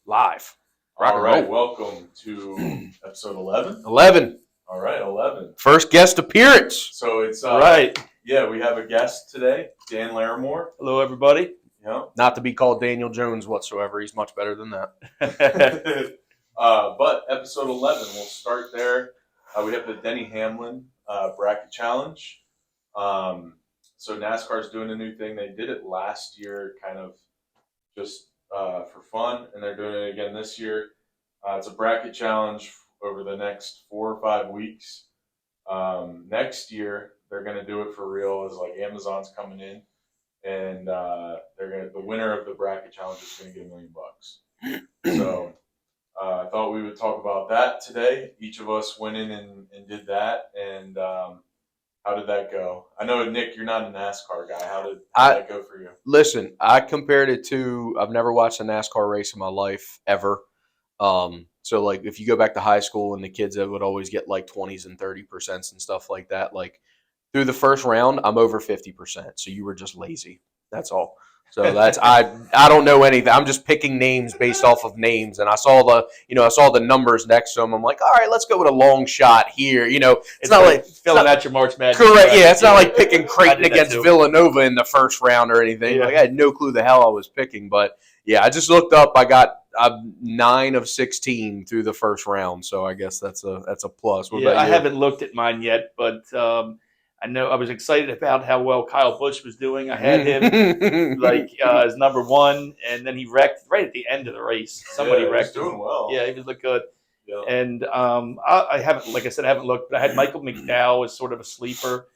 Live. All right, welcome to episode 11. 11. All right, 11. First guest appearance. So it's right. Yeah, we have a guest today, Dan Larimore. Hello, everybody. Yeah. Not to be called Daniel Jones whatsoever. He's much better than that. But episode 11, we'll start there. We have the Denny Hamlin Bracket Challenge. So NASCAR's doing a new thing. They did it last year, kind of just for fun, and they're doing it again this year. It's a bracket challenge over the next 4 or 5 weeks. Next year, they're going to do it for real. Is like Amazon's coming in, and the winner of the bracket challenge is going to get $1 million. So I thought we would talk about that today. Each of us went in and did that, and how did that go? I know, Nick, you're not a NASCAR guy. How did that go for you? Listen, I compared it to, I've never watched a NASCAR race in my life, ever. So, like, if you go back to high school and the kids that would always get, like, 20s and 30% and stuff like that, like, through the first round, I'm over 50%. So you were just lazy. That's all. So that's I don't know anything. I'm just picking names based off of names, and I saw the numbers next to them. I'm like, all right, let's go with a long shot here. It's not like filling out your March Madness. Correct. Yeah, it's not like picking Creighton against Villanova in the first round or anything. Yeah. Like, I had no clue the hell I was picking, but yeah, I just looked up. I got 9 of 16 through the first round, so I guess that's a plus. What about you? I haven't looked at mine yet, but I know I was excited about how well Kyle Busch was doing. I had him as number one, and then he wrecked right at the end of the race. Somebody wrecked him. Doing well. Yeah, he was looking good. Yeah. And I haven't, like I said, I haven't looked, but I had Michael McDowell as sort of a sleeper,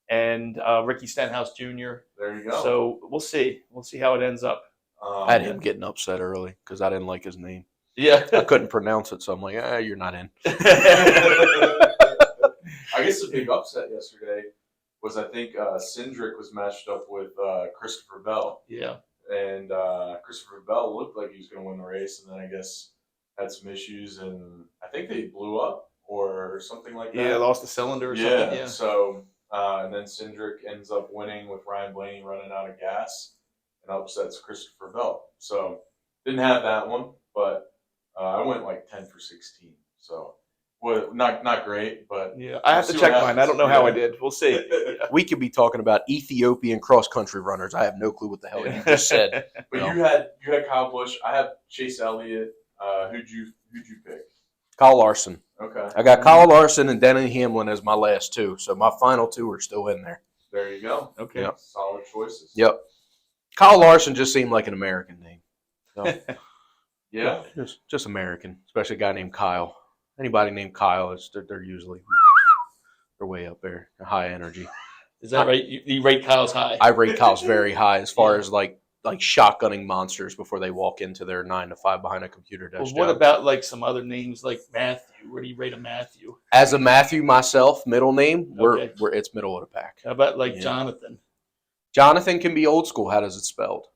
and Ricky Stenhouse Jr. There you go. So we'll see. We'll see how it ends up. I had him getting upset early because I didn't like his name. Yeah, I couldn't pronounce it, so I'm like, you're not in. I guess the big upset yesterday was, I think, Cindric was matched up with Christopher Bell. Yeah. And Christopher Bell looked like he was going to win the race, and then I guess had some issues, and I think they blew up or something like that. Yeah, lost the cylinder or something. Yeah. So, and then Cindric ends up winning with Ryan Blaney running out of gas and upsets Christopher Bell. So, didn't have that one, but I went like 10 for 16. So, well, not great, but yeah, I have to check mine. I don't know how I did. We'll see. We could be talking about Ethiopian cross country runners. I have no clue what the hell you just said. But you had Kyle Busch. I have Chase Elliott. Who'd you pick? Kyle Larson. Okay. I got Kyle Larson and Denny Hamlin as my last two, so my final two are still in there. There you go. Okay. Yep. Solid choices. Yep. Kyle Larson just seemed like an American name. So, yeah. Just American, especially a guy named Kyle. Anybody named Kyle, they're usually they're way up there, high energy. Is that right? You rate Kyle's high? I rate Kyle's very high as far as like shotgunning monsters before they walk into their 9 to 5 behind a computer desk. Well, what about like some other names like Matthew? Where do you rate a Matthew? As a Matthew myself, middle name, we're it's middle of the pack. How about like Jonathan? Jonathan can be old school. How does it spelled?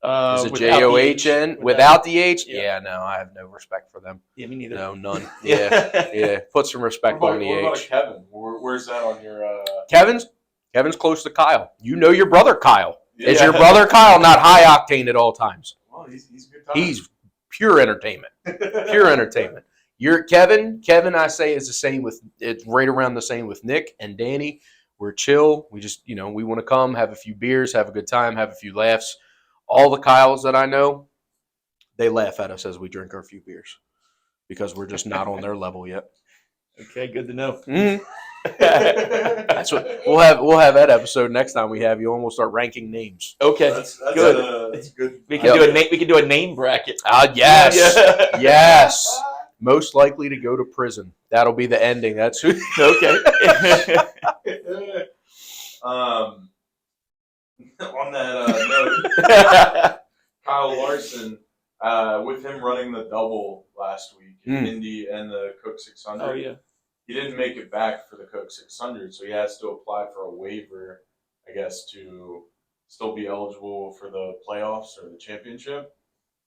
Is it John without the H? Yeah, no, I have no respect for them. Yeah, me neither. No, none. Yeah. Put some respect on the What H. about Kevin? Where's that on your? Kevin's close to Kyle. You know your brother Kyle. Yeah. Is your brother Kyle not high octane at all times? Well, he's a good time. He's pure entertainment. Pure entertainment. Your Kevin, I say, is the same with, it's right around the same with Nick and Danny. We're chill. We just, we want to come, have a few beers, have a good time, have a few laughs. All the Kyles that I know, they laugh at us as we drink our few beers because we're just not on their level yet. Okay, good to know. Mm-hmm. That's what we'll have that episode next time we have you on. We'll start ranking names. Okay, that's good. That's good. We can do a name. We can do a name bracket. Yes, yes. Most likely to go to prison. That'll be the ending. That's who. Okay. On that note, Kyle Larson, with him running the double last week in Indy and the Cook 600. Oh yeah. He didn't make it back for the Cook 600, so he has to apply for a waiver, I guess, to still be eligible for the playoffs or the championship.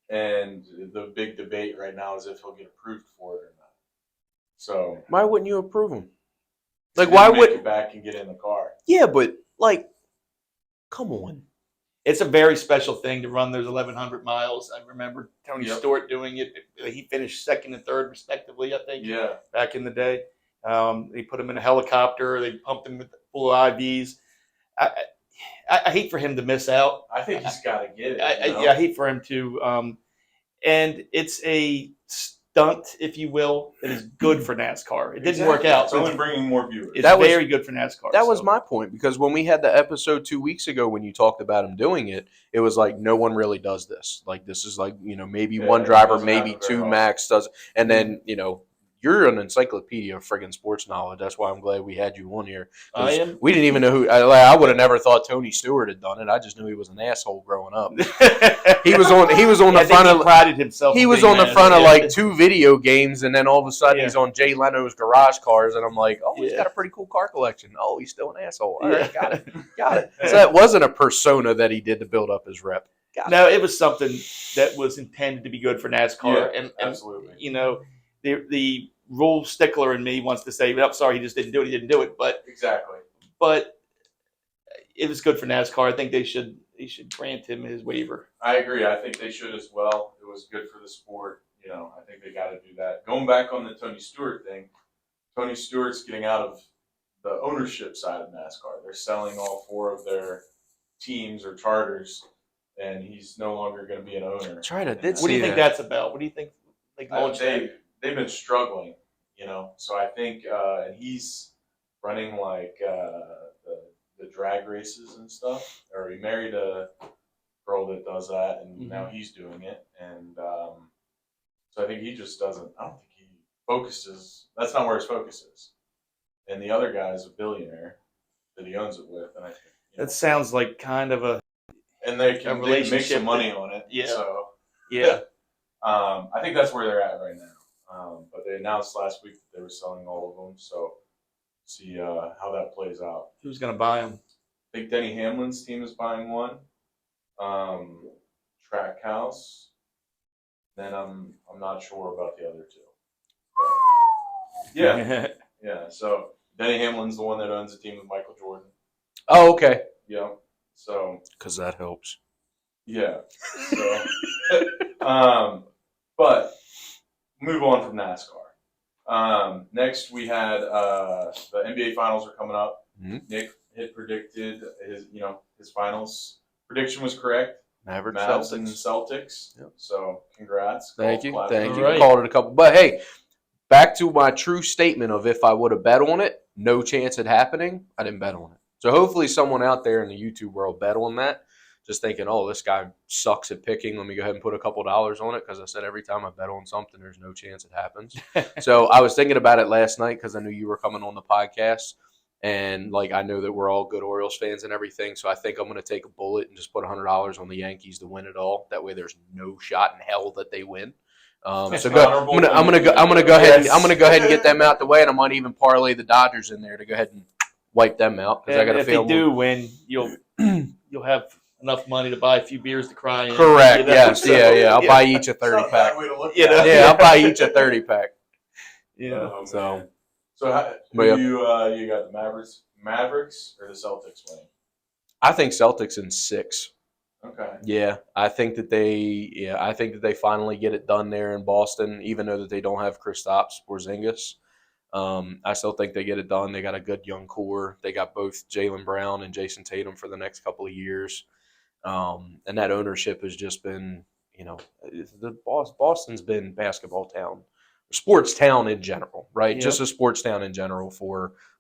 And the big debate right now is if he'll get approved for it or not. So why wouldn't you approve him? Like, why would make it back and get in the car? Yeah, but like, come on. it's a very special thing to run those 1,100 miles. I remember Tony Stewart doing it. He finished second and third, respectively, I think, back in the day. They put him in a helicopter. They pumped him with full of IVs. I hate for him to miss out. I think he's got to get it. I hate for him to. And it's a stunt, if you will, that is good for NASCAR. It didn't work out. It's only bringing more viewers. It's very good for NASCAR. That was my point, because when we had the episode 2 weeks ago when you talked about him doing it, it was like no one really does this. Like this is like, maybe one driver, maybe two max does. And then, you're an encyclopedia of friggin' sports knowledge. That's why I'm glad we had you on here. I am. We didn't even know who. I would have never thought Tony Stewart had done it. I just knew he was an asshole growing up. He was on the front of. Prided himself. He was on the front of like 2 video games, and then all of a sudden he's on Jay Leno's Garage Cars, and I'm like, oh, he's got a pretty cool car collection. Oh, he's still an asshole. All right, got it. So that wasn't a persona that he did to build up his rep. No, it was something that was intended to be good for NASCAR. Yeah, absolutely. The rule stickler in me wants to say, "I'm sorry, he just didn't do it. He didn't do it." But exactly. But it was good for NASCAR. I think they should grant him his waiver. I agree. I think they should as well. It was good for the sport. I think they got to do that. Going back on the Tony Stewart thing, Tony Stewart's getting out of the ownership side of NASCAR. They're selling all 4 of their teams or charters, and he's no longer going to be an owner. That's right. I did see What do you think that's about? What do you think? They've been struggling, So I think, and he's running like the drag races and stuff. Or he married a girl that does that, and now he's doing it. And so I think he just doesn't. I don't think he focuses. That's not where his focus is. And the other guy is a billionaire that he owns it with, and I think that sounds like kind of a. And they can make some money on it. Yeah. So yeah. I think that's where they're at right now. But they announced last week that they were selling all of them. So see how that plays out. Who's going to buy them? I think Denny Hamlin's team is buying one. Trackhouse. Then I'm not sure about the other 2. Yeah. Yeah. So Denny Hamlin's the one that owns the team with Michael Jordan. Oh, okay. Yeah. So. Because that helps. Yeah. So. But move on from NASCAR. Next, we had the NBA Finals are coming up. Mm-hmm. Nick had predicted his finals prediction was correct. Mavericks, Mavs and Celtics. Yep. So congrats. Thank you. Right. Called it a couple, but hey, back to my true statement of if I would have bet on it, no chance it happening. I didn't bet on it. So hopefully someone out there in the YouTube world bet on that. Just thinking, oh, this guy sucks at picking. Let me go ahead and put a couple dollars on it, because I said every time I bet on something, there's no chance it happens. So I was thinking about it last night because I knew you were coming on the podcast, and I know that we're all good Orioles fans and everything. So I think I'm going to take a bullet and just put $100 on the Yankees to win it all. That way, there's no shot in hell that they win. I'm gonna go ahead and get them out the way, and I might even parlay the Dodgers in there to go ahead and wipe them out, because I got to feel. If they do win, you'll have enough money to buy a few beers to cry in. Correct. Yes. Yeah. I'll buy each a 30-pack. I'll buy each a 30-pack. Yeah. So you got the Mavericks or the Celtics winning? I think Celtics in 6. Okay. Yeah, I think that they finally get it done there in Boston, even though that they don't have Kristaps Porzingis. I still think they get it done. They got a good young core. They got both Jaylen Brown and Jason Tatum for the next couple of years. And that ownership has just been, Boston's been basketball town, sports town in general, right? Yep. Just a sports town in general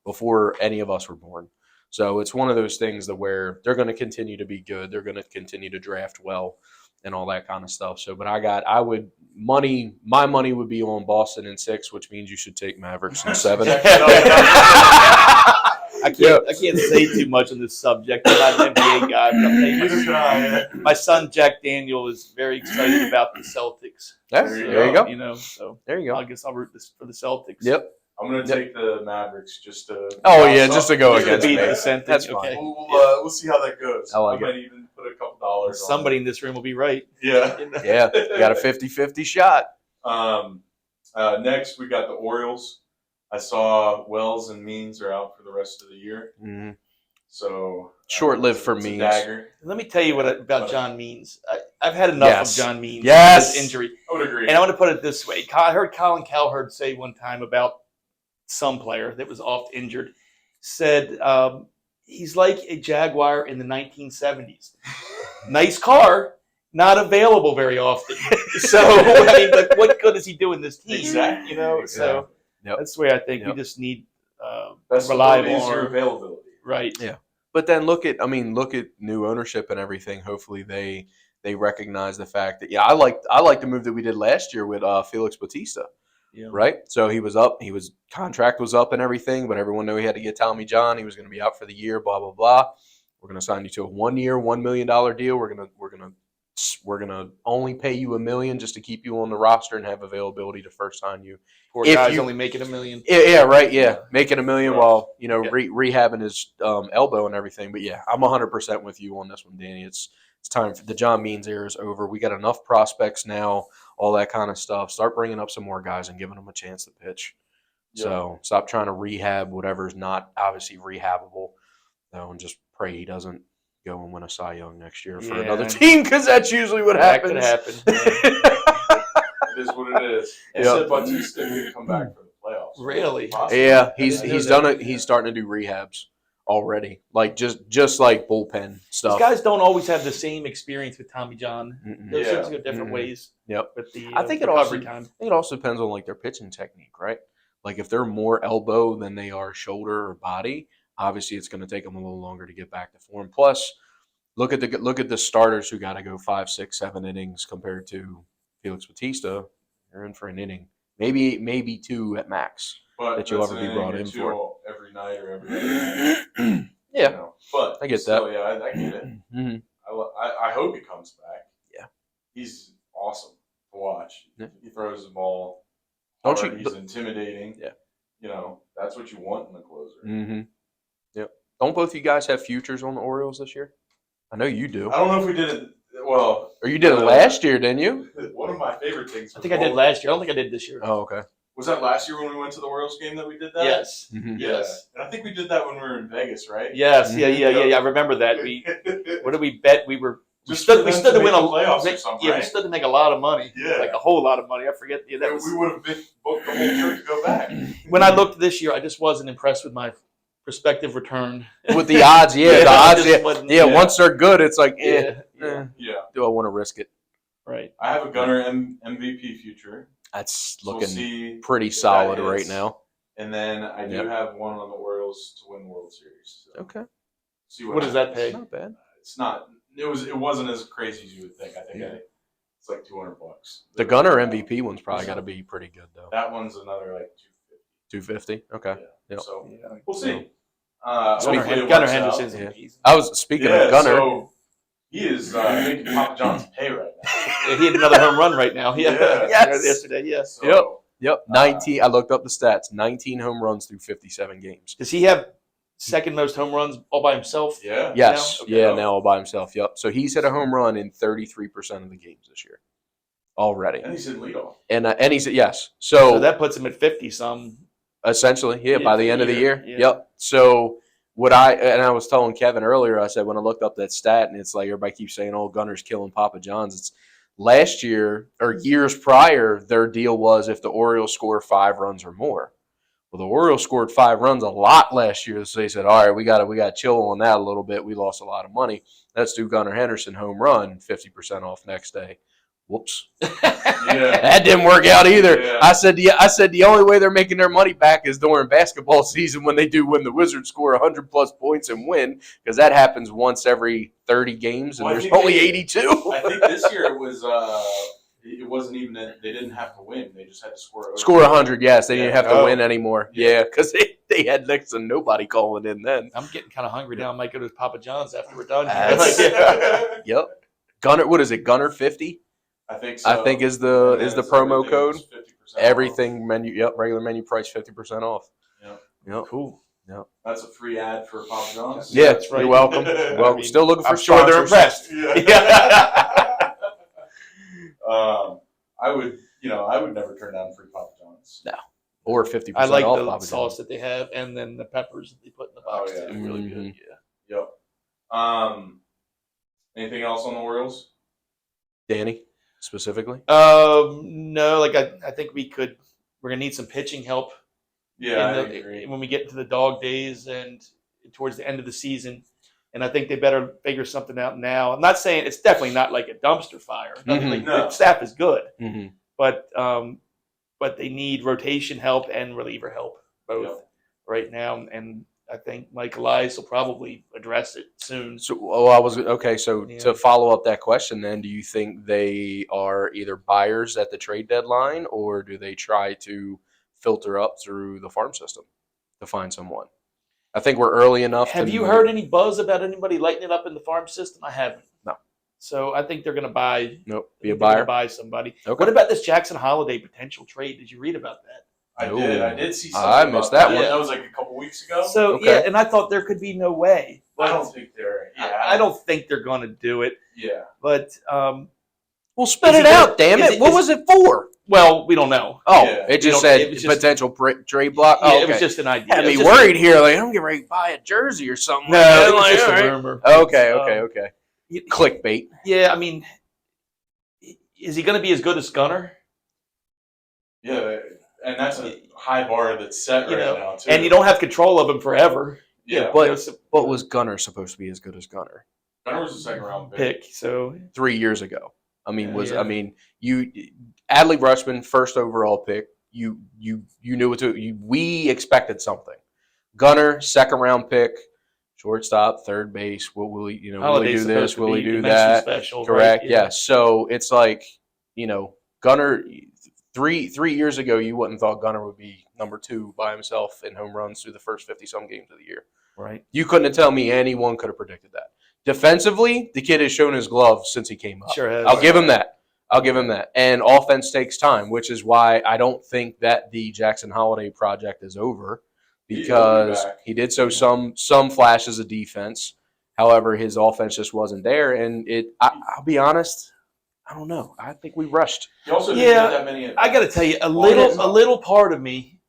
before any of us were born. So it's one of those things that where they're going to continue to be good. They're going to continue to draft well and all that kind of stuff. So, but my money would be on Boston in 6, which means you should take Mavericks in 7. I can't say too much on this subject. I'm not an NBA guy, but I'll tell you, my son Jack Daniel is very excited about the Celtics. There you go. So there you go. I guess I'll root for the Celtics. Yep. I'm going to take the Mavericks just to. Just to go against me. That's fine. Okay. We'll see how that goes. I might even put a couple dollars. Somebody in this room will be right. Yeah. Yeah. You got a 50-50 shot. Next, we got the Orioles. I saw Wells and Means are out for the rest of the year. Mm-hmm. So Short-lived for it's a Means. dagger. Let me tell you about John Means. I've had enough Yes. of John Means. Yes. His injury. I would agree. And I want to put it this way. I heard Colin Cowherd say one time about some player that was oft injured, said he's like a Jaguar in the 1970s. Nice car, not available very often. So, I mean, like, what good is he doing this team? Exactly. You know, so that's the way I think we just need best reliable is your availability. Right. Yeah. But then look at new ownership and everything. Hopefully they recognize the fact that I like the move that we did last year with Felix Bautista. Yeah. Right? So he was up, contract was up and everything, but everyone knew he had to get Tommy John. He was going to be out for the year, blah blah blah. We're going to sign you to a 1-year, $1 million deal. We're going to only pay you $1 million just to keep you on the roster and have availability to first sign you. Poor guy's only making $1 million. Yeah, right. Yeah, making $1 million while rehabbing his elbow and everything. But yeah, I'm 100% with you on this one, Danny. It's time for the John Means era is over. We got enough prospects now, all that kind of stuff. Start bringing up some more guys and giving them a chance to pitch. Yeah. So stop trying to rehab whatever's not obviously rehabbable, and just pray he doesn't go and win a Cy Young next year for another team, because that's usually what happens. That could happen. It is what it is. They said Bautista could come back for the playoffs. Really? Yeah, he's done it. He's starting to do rehabs already, like just like bullpen stuff. These guys don't always have the same experience with Tommy John. There's seems to go different ways. Yep. With the I think it also depends on like their pitching technique, right? Like if they're more elbow than they are shoulder or body, obviously it's going to take them a little longer to get back to form. Plus, look at the starters who got to go 5, 6, 7 innings compared to Felix Bautista. They're in for an inning, maybe 2 at max. But that you'll ever be brought in for every night or every day. Yeah, you know, but I get still, that. Yeah, I get it. Mm-hmm. I hope he comes back. Yeah, he's awesome to watch. Yeah. He throws the ball. He's intimidating. Yeah, you know that's what you want in the closer. Mm-hmm. Yep. Don't both you guys have futures on the Orioles this year? I know you do. I don't know if we did it. Well, or you did it last year, didn't you? One of my favorite things. I think I did last year. I don't think I did this year. Oh, okay. Was that last year when we went to the Orioles game that we did that? Yes. Mm-hmm. Yes. And I think we did that when we were in Vegas, right? Yes. Yeah. I remember that. What did we bet? We stood to win a playoffs or something. Yeah, right? we stood to make a lot of money. Yeah. Like a whole lot of money. I forget. Yeah, we would have booked the whole trip to go back. When I looked this year, I just wasn't impressed with my prospective return. With the odds, the odds, once they're good, it's like, Yeah. Do I want to risk it? Right. I have a Gunnar MVP future. That's looking pretty solid right now. And then I do have one on the Orioles to win the World Series. So okay. See what does that pay? Not bad. It's not. It wasn't as crazy as you would think. I think it's like $200. The Gunnar MVP one's probably got to be pretty good though. That one's another like $250. Okay. Yeah. Yep. So we'll see. Gunnar Henderson's amazing. I was speaking of Gunnar. So he is making Papa John's pay right now. He had another home run right now. Yeah. Yes. Yesterday. Yes. So, Yep. 19. I looked up the stats. 19 home runs through 57 games. Does he have second most home runs all by himself? Yeah. Yes. Now? Okay. Now all by himself. Yep. So he's hit a home run in 33% of the games this year already. And he's in leadoff. And he's yes. So that puts him at 50-some. Essentially, by the end of the year. Yeah. Yep. So I was telling Kevin earlier, I said when I looked up that stat, and it's like everybody keeps saying, "Oh, Gunnar's killing Papa John's." It's last year or years prior, their deal was if the Orioles score 5 runs or more. Well, the Orioles scored 5 runs a lot last year, so they said, "All right, we got to chill on that a little bit. We lost a lot of money. Let's do Gunnar Henderson home run, 50% off next day." Whoops. That didn't work out either. Yeah. I said the only way they're making their money back is during basketball season when the Wizards score 100+ points and win, because that happens once every 30 games and there's only 82. I think this year it wasn't even that they didn't have to win. They just had to score 100, yes. They didn't have to win anymore. Yeah, because they had next to nobody calling in then. I'm getting kind of hungry now. I might go to Papa John's after we're done. Yep. Gunnar, what is it? Gunnar 50? I think so. I think is the promo code. 50% Everything off. menu. Yep, regular menu price 50% off. Yep. Cool. Yep. That's a free ad for Papa John's. Yeah, that's right. You're welcome. Well, still looking for I'm sure they're impressed. Yeah. I would never turn down free Papa John's. No. Or 50% I like off the Papa sauce John's. that they have, and then the peppers that they put in the box Oh, yeah. too. Really good. Anything else on the Orioles? Danny, specifically? No, like I think we're gonna need some pitching help Yeah, I agree. when we get into the dog days and towards the end of the season. And I think they better figure something out now. I'm not saying it's definitely not like a dumpster fire. Nothing like No. the staff is good, Mm-hmm. but they need rotation help and reliever help both right now. And I think Mike Elias will probably address it soon. So, So Yeah. to follow up that question, then, do you think they are either buyers at the trade deadline, or do they try to filter up through the farm system to find someone? I think we're early enough. Have you heard any buzz about anybody lighting it up in the farm system? I haven't. No. So I think they're going to buy. Nope. Be a buyer. Buy somebody. Okay. What about this Jackson Holiday potential trade? Did you read about that? I did see something. I missed that one. That was like a couple weeks ago. So yeah, and I thought there could be no way. I don't think they're. Yeah, I don't think they're going to do it. Yeah. But well, spit it out, damn it! What was it for? Well, we don't know. Oh, it just said potential trade block. Yeah, it was just an idea. Had me worried here. Like, I'm getting ready to buy a jersey or something. No, it was just a rumor. Okay. Clickbait. Yeah, I mean, is he going to be as good as Gunnar? Yeah, and that's a high bar that's set now, too. And you don't have control of him forever. Yeah, but was Gunnar supposed to be as good as Gunnar? Gunnar was a second-round pick. So 3 years ago. I mean, Adley Rutschman, first overall pick. You knew what to. We expected something. Gunnar, second round pick, shortstop, third base. Will he do this? Will he do that? Special, correct. Right? Yeah. So it's like, Gunnar. 3 years ago, you wouldn't thought Gunnar would be number 2 by himself in home runs through the first 50-some games of the year. Right. You couldn't have told me anyone could have predicted that. Defensively, the kid has shown his glove since he came up. Sure has. I'll give him that. And offense takes time, which is why I don't think that the Jackson Holiday project is over, because he did some flashes of defense. However, his offense just wasn't there. And I'll be honest, I don't know. I think we rushed. He also didn't have that many. I got to tell you, a little part of me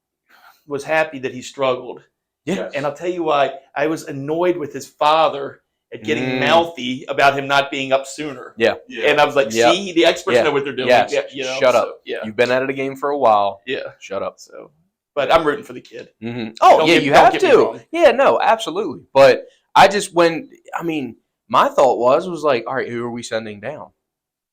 was happy that he struggled. Yeah. And I'll tell you why. I was annoyed with his father at getting mouthy about him not being up sooner. Yeah. And I was like, see, the experts know what they're doing. Yes. Yeah, Shut up. Yeah. You've been out of the game for a while. Yeah. Shut up. So, but I'm rooting for the kid. Mm-hmm. Oh, you have to. Yeah, no, absolutely. But my thought was like, all right, who are we sending down?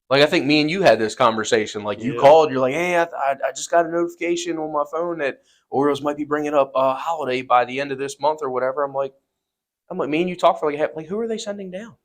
Like, I think me and you had this conversation. Like, you called, you're like, hey, I just got a notification on my phone that Orioles might be bringing up a Holiday by the end of this month or whatever. I'm like, me and you talked for like, who are they sending down?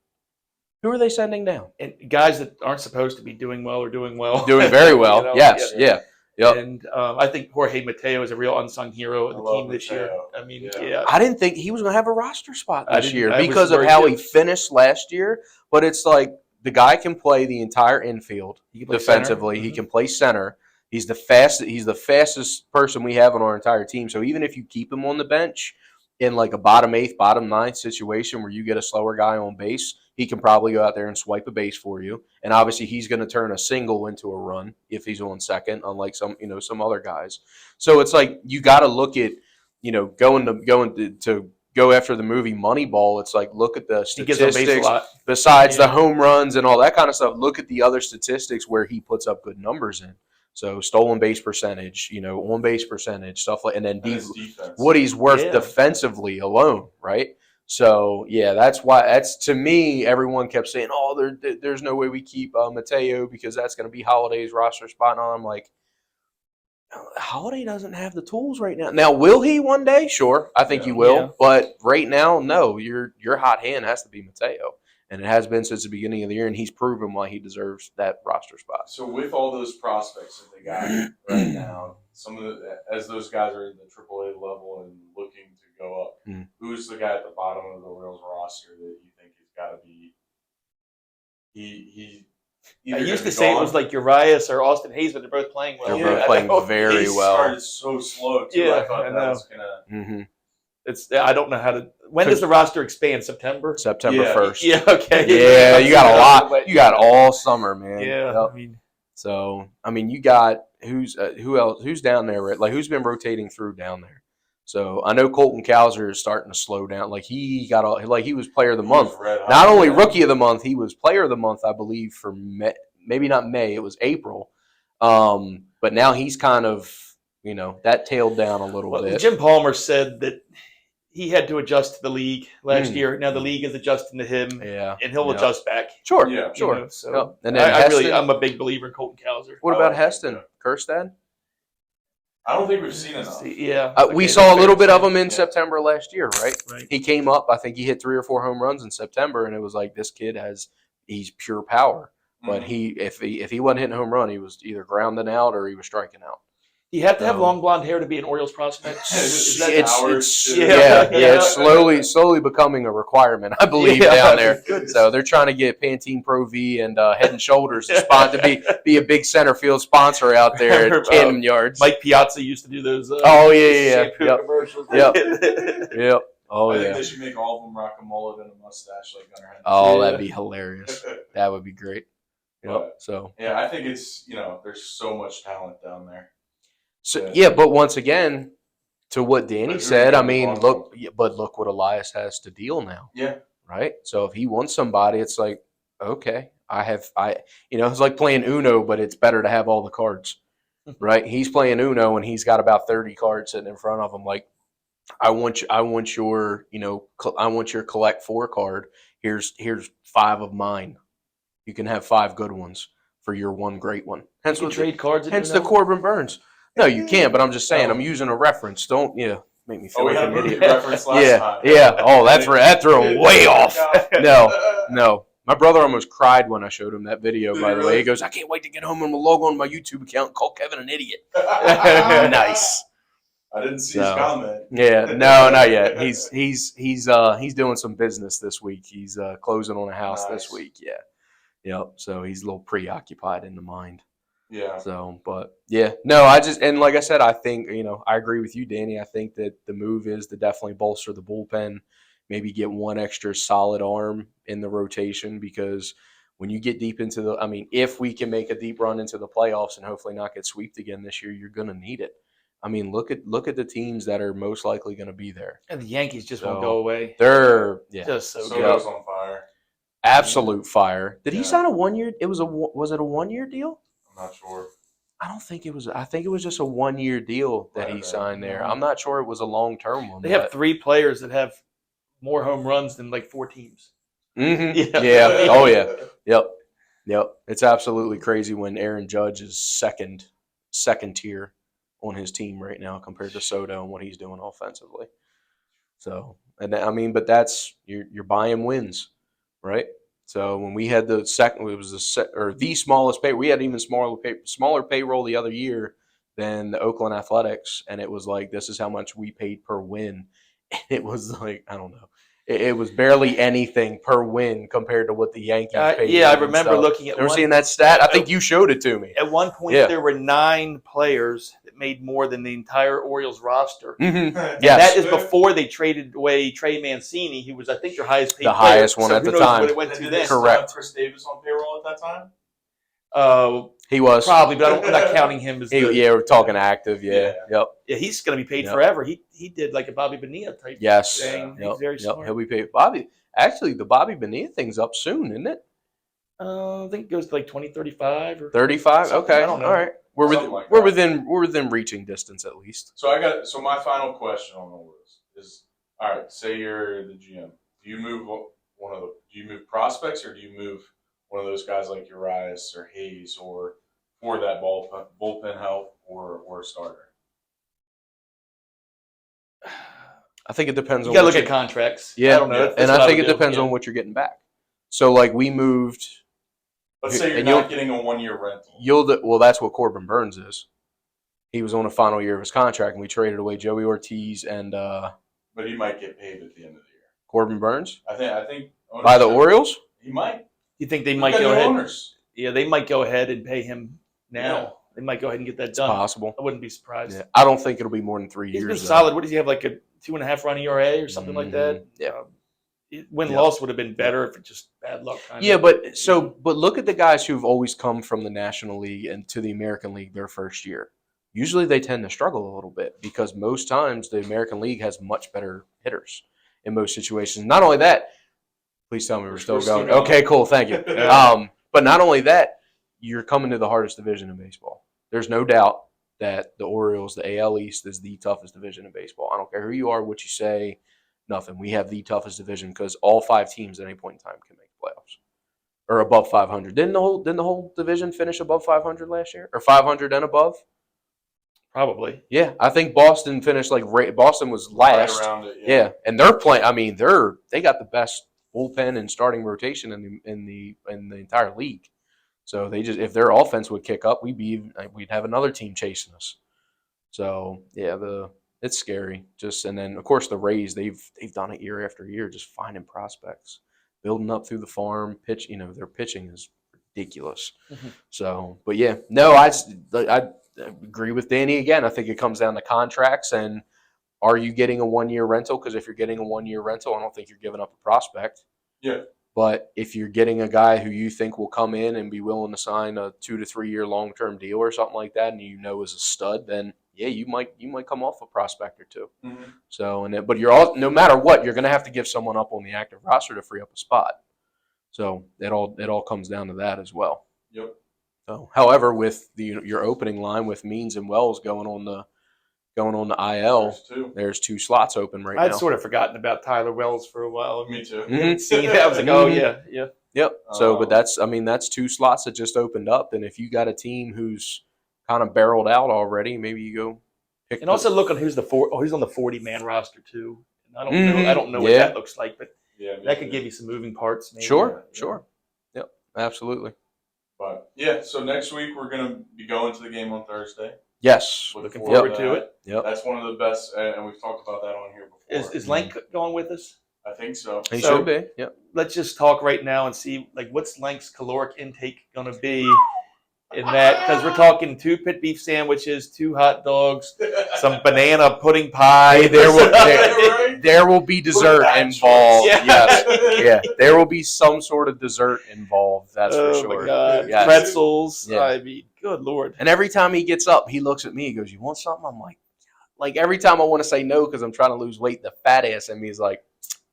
Who are they sending down? And guys that aren't supposed to be doing well are doing well. Doing very well. Yes. Yeah. Yep. And I think Jorge Mateo is a real unsung hero of the team this year. I mean, I didn't think he was going to have a roster spot this year because of how he finished last year. But it's like, the guy can play the entire infield defensively. He can play center. He's the fastest person we have on our entire team. So even if you keep him on the bench in like a bottom 8th, bottom 9th situation where you get a slower guy on base, he can probably go out there and swipe a base for you. And obviously he's going to turn a single into a run if he's on second, unlike some other guys. So it's like, you got to look at, going to go after the movie Moneyball. It's like, look at the statistics besides the home runs and all that kind of stuff. Look at the other statistics where he puts up good numbers in. So stolen base percentage, on base percentage, stuff like, and then what he's worth defensively alone, right? So that's to me. Everyone kept saying, "Oh, there's no way we keep Mateo because that's going to be Holiday's roster spot." And I'm like, Holiday doesn't have the tools right now. Now, will he one day? Sure, I think he will. Yeah. But right now, no. Your hot hand has to be Mateo, and it has been since the beginning of the year, and he's proven why he deserves that roster spot. So, with all those prospects that they got right now, as those guys are at the AAA level and looking to go up, who's the guy at the bottom of the Orioles roster that you think has got to be? I used to say it was like Urias or Austin Hayes, but they're both playing well. They're both playing very well. Started so slow too. Yeah, I thought that was gonna. I don't know how to. When does the roster expand? September 1st. Yeah. Okay. Yeah, you got a lot. You got all summer, man. Yeah. Yep. You got who else? Who's down there? Like, who's been rotating through down there? So I know Colton Cowser is starting to slow down. Like he was player of the He month. was red hot. Not only rookie of the month, he was player of the month, I believe, for maybe not May. It was April. But now he's kind of, that tailed down a little bit. Jim Palmer said that he had to adjust to the league last year. Now the league is adjusting to him, and he'll adjust back. Sure, Yeah. sure. So Yep. And then I'm a big believer in Colton Cowser. What about Heston? Kerstad? I don't think we've seen enough. We saw a little bit of him in September last year, right? Right. He came up. I think he hit 3 or 4 home runs in September, and it was like this kid he's pure power. But if he wasn't hitting a home run, he was either grounding out or he was striking out. You have to have long blonde hair to be an Orioles prospect. It's slowly becoming a requirement, I believe, down there. So they're trying to get Pantene Pro V and Head and Shoulders to be a big center field sponsor out there at Camden Yards. Mike Piazza used to do those. Shampoo commercials. Yep. Oh I yeah. think they should make all of them rock a mullet and a mustache like Gunnar Henderson. Oh, that'd be hilarious. That would be great. Yep. So yeah, I think it's there's so much talent down there. So but once again, to what Danny said, I mean, look what Elias has to deal now. Yeah. Right. So if he wants somebody, it's like, okay, it's like playing Uno, but it's better to have all the cards. Right. He's playing Uno and he's got about 30 cards sitting in front of him. Like, I want your collect 4 card. Here's 5 of mine. You can have 5 good ones for your 1 great one. Hence trade cards. Hence the Corbin Burns. No, you can't. But I'm just saying. I'm using a reference. Don't make me feel like an idiot. Reference last time. Yeah. Oh, that threw him way off. No. My brother almost cried when I showed him that video. By the way, he goes, "I can't wait to get home and log on to my YouTube account and call Kevin an idiot." Nice. I didn't see his comment. Yeah, no, not yet. He's doing some business this week. He's closing on a house this week. Yeah, yep. So he's a little preoccupied in the mind. Yeah. So, but yeah, no, and like I said, I think I agree with you, Danny. I think that the move is to definitely bolster the bullpen, maybe get 1 extra solid arm in the rotation because when you get deep into if we can make a deep run into the playoffs and hopefully not get swept again this year, you're going to need it. I mean, look at the teams that are most likely going to be there. And the Yankees just won't go away. They're just so good. On fire. Absolute fire. Did he sign a 1 year? Was it a 1 year deal? I'm not sure. I don't think it was. I think it was just a 1 year deal that he signed there. I'm not sure it was a long term one. They have 3 players that have more home runs than like 4 teams. Mm-hmm. Yeah. Oh yeah. Yep. It's absolutely crazy when Aaron Judge is second tier on his team right now compared to Soto and what he's doing offensively. So, but that's you're buying wins, right? So when we had the second, it was the smallest pay. We had even smaller payroll the other year than the Oakland Athletics, and it was like this is how much we paid per win. And it was like I don't know. It was barely anything per win compared to what the Yankees paid. Yeah, I remember looking at. Seeing that stat? I think you showed it to me. At one point, there were 9 players that made more than the entire Orioles roster. Mm-hmm. That is before they traded away Trey Mancini. He was, I think, their highest paid player. Highest one at the time. What it went to then. Correct. Chris Davis on payroll at that time. He was probably, but I'm not counting him as. We're talking active. Yeah. Yep. Yeah, he's going to be paid forever. He did like a Bobby Bonilla type. Yes. Thing. He's very smart. He'll be paid. Bobby. Actually, the Bobby Bonilla thing's up soon, isn't it? I think it goes to like 2035 or 35. Okay. I don't know. All right. We're within reaching distance at least. So my final question on all this is: all right, say you're the GM. Do you move do you move prospects or do you move one of those guys like Urias or Hayes or for that bullpen help or a starter? I think it depends on. You got to look at contracts. Yeah, I don't know. And I think it depends on what you're getting back. So, like, we moved. Let's say you're not getting a 1 year rental. Well, that's what Corbin Burns is. He was on the final year of his contract, and we traded away Joey Ortiz and. But he might get paid at the end of the year. Corbin Burns. I think. By the Orioles. He might. You think they might go ahead? Owners. Yeah, they might go ahead and pay him now. Yeah. They might go ahead and get that done. It's possible. I wouldn't be surprised. Yeah. I don't think it'll be more than 3 years. He's been solid. What does he have? Like a 2.5 run ERA or something like that? Yeah. Win-loss would have been better if it just bad luck. But look at the guys who've always come from the National League and to the American League their first year. usually they tend to struggle a little bit because most times the American League has much better hitters in most situations. Not only that, please tell me we're still going. Okay, cool, thank you. But not only that, you're coming to the hardest division in baseball. There's no doubt that the Orioles, the AL East, is the toughest division in baseball. I don't care who you are, what you say, nothing. We have the toughest division because all 5 teams at any point in time can make playoffs or above 500. Didn't the whole division finish above 500 last year or 500 and above? Probably. Yeah, I think Boston finished Boston was last. Right around it, yeah, and they're playing. I mean, they got the best bullpen and starting rotation in the entire league. So they just if their offense would kick up, we'd have another team chasing us. So yeah, it's scary. Just and then of course the Rays they've done it year after year, just finding prospects, building up through the farm. Their pitching is ridiculous. Mm-hmm. So, but yeah, no, I agree with Danny again. I think it comes down to contracts and are you getting a 1-year rental? Because if you're getting a 1-year rental, I don't think you're giving up a prospect. Yeah. But if you're getting a guy who you think will come in and be willing to sign a 2 to 3 year long term deal or something like that, and you know is a stud, then yeah, you might come off a prospect or two. Mm-hmm. So but no matter what, you're going to have to give someone up on the active roster to free up a spot. So it all comes down to that as well. Yep. So, however, with your opening line with Means and Wells going on the IL, there's 2 slots open right now. I'd sort of forgotten about Tyler Wells for a while. Me too. Mm-hmm. Seeing that, I was like, oh yeah. Yep. So, but that's 2 slots that just opened up, and if you got a team who's kind of barreled out already, maybe you go pick. And also look at who's on the 40-man roster too. And I don't know what that looks like, but that could give you some moving parts. Maybe. Sure. Yep. Absolutely. But yeah, so next week we're gonna be going to the game on Thursday. Yes. Looking forward to it. Yep. That's one of the best, and we've talked about that on here before. Is Lank going with us? I think so. He should be. Yep. Let's just talk right now and see what's Lank's caloric intake going to be in that, because we're talking 2 pit beef sandwiches, 2 hot dogs, some banana pudding pie. There will be dessert involved. Yeah. Yes. Yeah. There will be some sort of dessert involved. That's for sure. Oh my God. Yes. Pretzels. Yeah. I mean, good Lord. And every time he gets up, he looks at me. He goes, "You want something?" I'm like every time I want to say no because I'm trying to lose weight, the fat ass in me is like,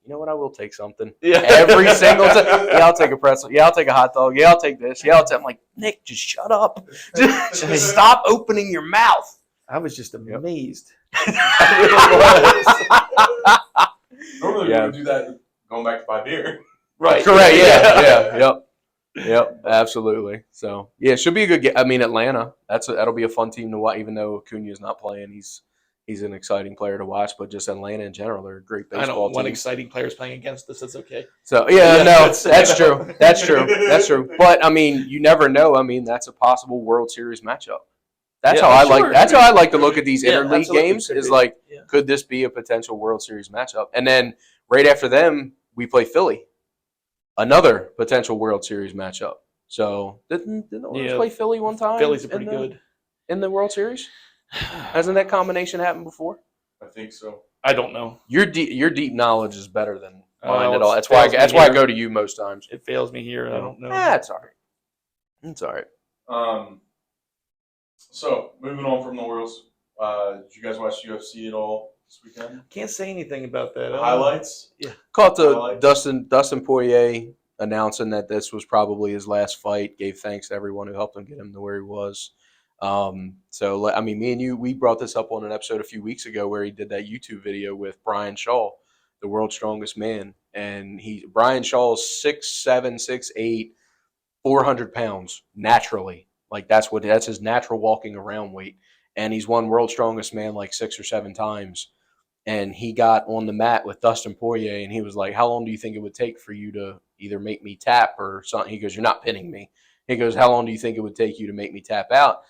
you know what? I will take something. Yeah. Every single time. Yeah, I'll take a pretzel. Yeah, I'll take a hot dog. Yeah, I'll take this. Yeah, I'm like, Nick, just shut up. Just stop opening your mouth. I was just amazed. Normally we would do that going back to buy beer. Right. Correct. Yeah. Yep. Absolutely. So yeah, it should be a good game. I mean, Atlanta. That'll be a fun team to watch. Even though Acuna's not playing, he's an exciting player to watch. But just Atlanta in general, they're a great baseball team. I don't want exciting players playing against us. That's okay. So yeah, no, that's true. That's true. But I mean, you never know. I mean, that's a possible World Series matchup. That's how I like. That's how I like to look at these interleague games. Is like, could this be a potential World Series matchup? And then right after them, we play Philly, another potential World Series matchup. So didn't the Orioles play Philly one time? Phillies are pretty good in the World Series. Hasn't that combination happened before? I think so. I don't know. Your deep knowledge is better than mine at all. That's why I go to you most times. It fails me here. I don't know. That's all right. It's all right. So moving on from the Orioles, did you guys watch UFC at all this weekend? Can't say anything about that. Highlights? Yeah. Caught the Dustin Poirier announcing that this was probably his last fight. Gave thanks to everyone who helped him get him to where he was. So I mean, me and you, we brought this up on an episode a few weeks ago where he did that YouTube video with Brian Shaw, the world's strongest man, and Brian Shaw's 6'7", 6'8", 400 pounds naturally. Like that's his natural walking around weight, and he's won world's strongest man like 6 or 7 times. And he got on the mat with Dustin Poirier, and he was like, "How long do you think it would take for you to either make me tap or something?" He goes, "You're not pinning me." He goes, "How long do you think it would take you to make me tap out?"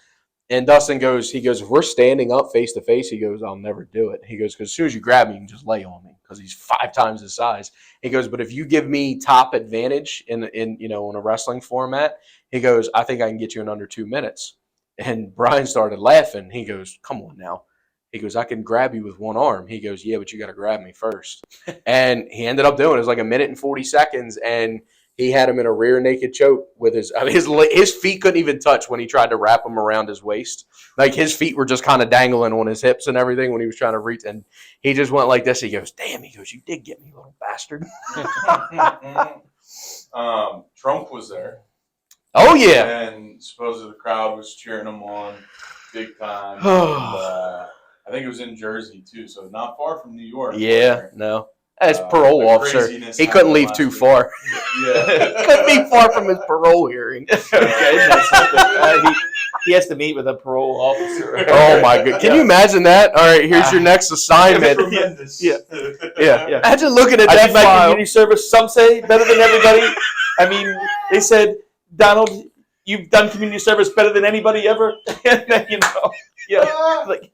And Dustin goes, "If we're standing up face to face," he goes, "I'll never do it." He goes, "Because as soon as you grab me, you can just lay on me because he's 5 times his size." He goes, "But if you give me top advantage in a wrestling format," he goes, "I think I can get you in under 2 minutes." And Brian started laughing. He goes, "Come on now." He goes, "I can grab you with one arm." He goes, "Yeah, but you got to grab me first." And he ended up doing it. It was like 1 minute and 40 seconds, and he had him in a rear naked choke with his feet couldn't even touch when he tried to wrap him around his waist. Like his feet were just kind of dangling on his hips and everything when he was trying to reach. And he just went like this. He goes, "Damn!" He goes, "You did get me, little bastard." Trump was there. Oh yeah, And supposedly the crowd was cheering him on big time. And, I think it was in Jersey too, so not far from New York. yeah, no. As parole officer, he couldn't leave too far. Yeah, Couldn't be far from his parole hearing. Okay, that's something. He has to meet with a parole officer. Oh my god! Can you imagine that? All right, here's your next assignment. Tremendous. Yeah. Yeah. Imagine looking at I that did my file. community service. Some say better than everybody. I mean, they said, Donald, you've done community service better than anybody ever. And then, like.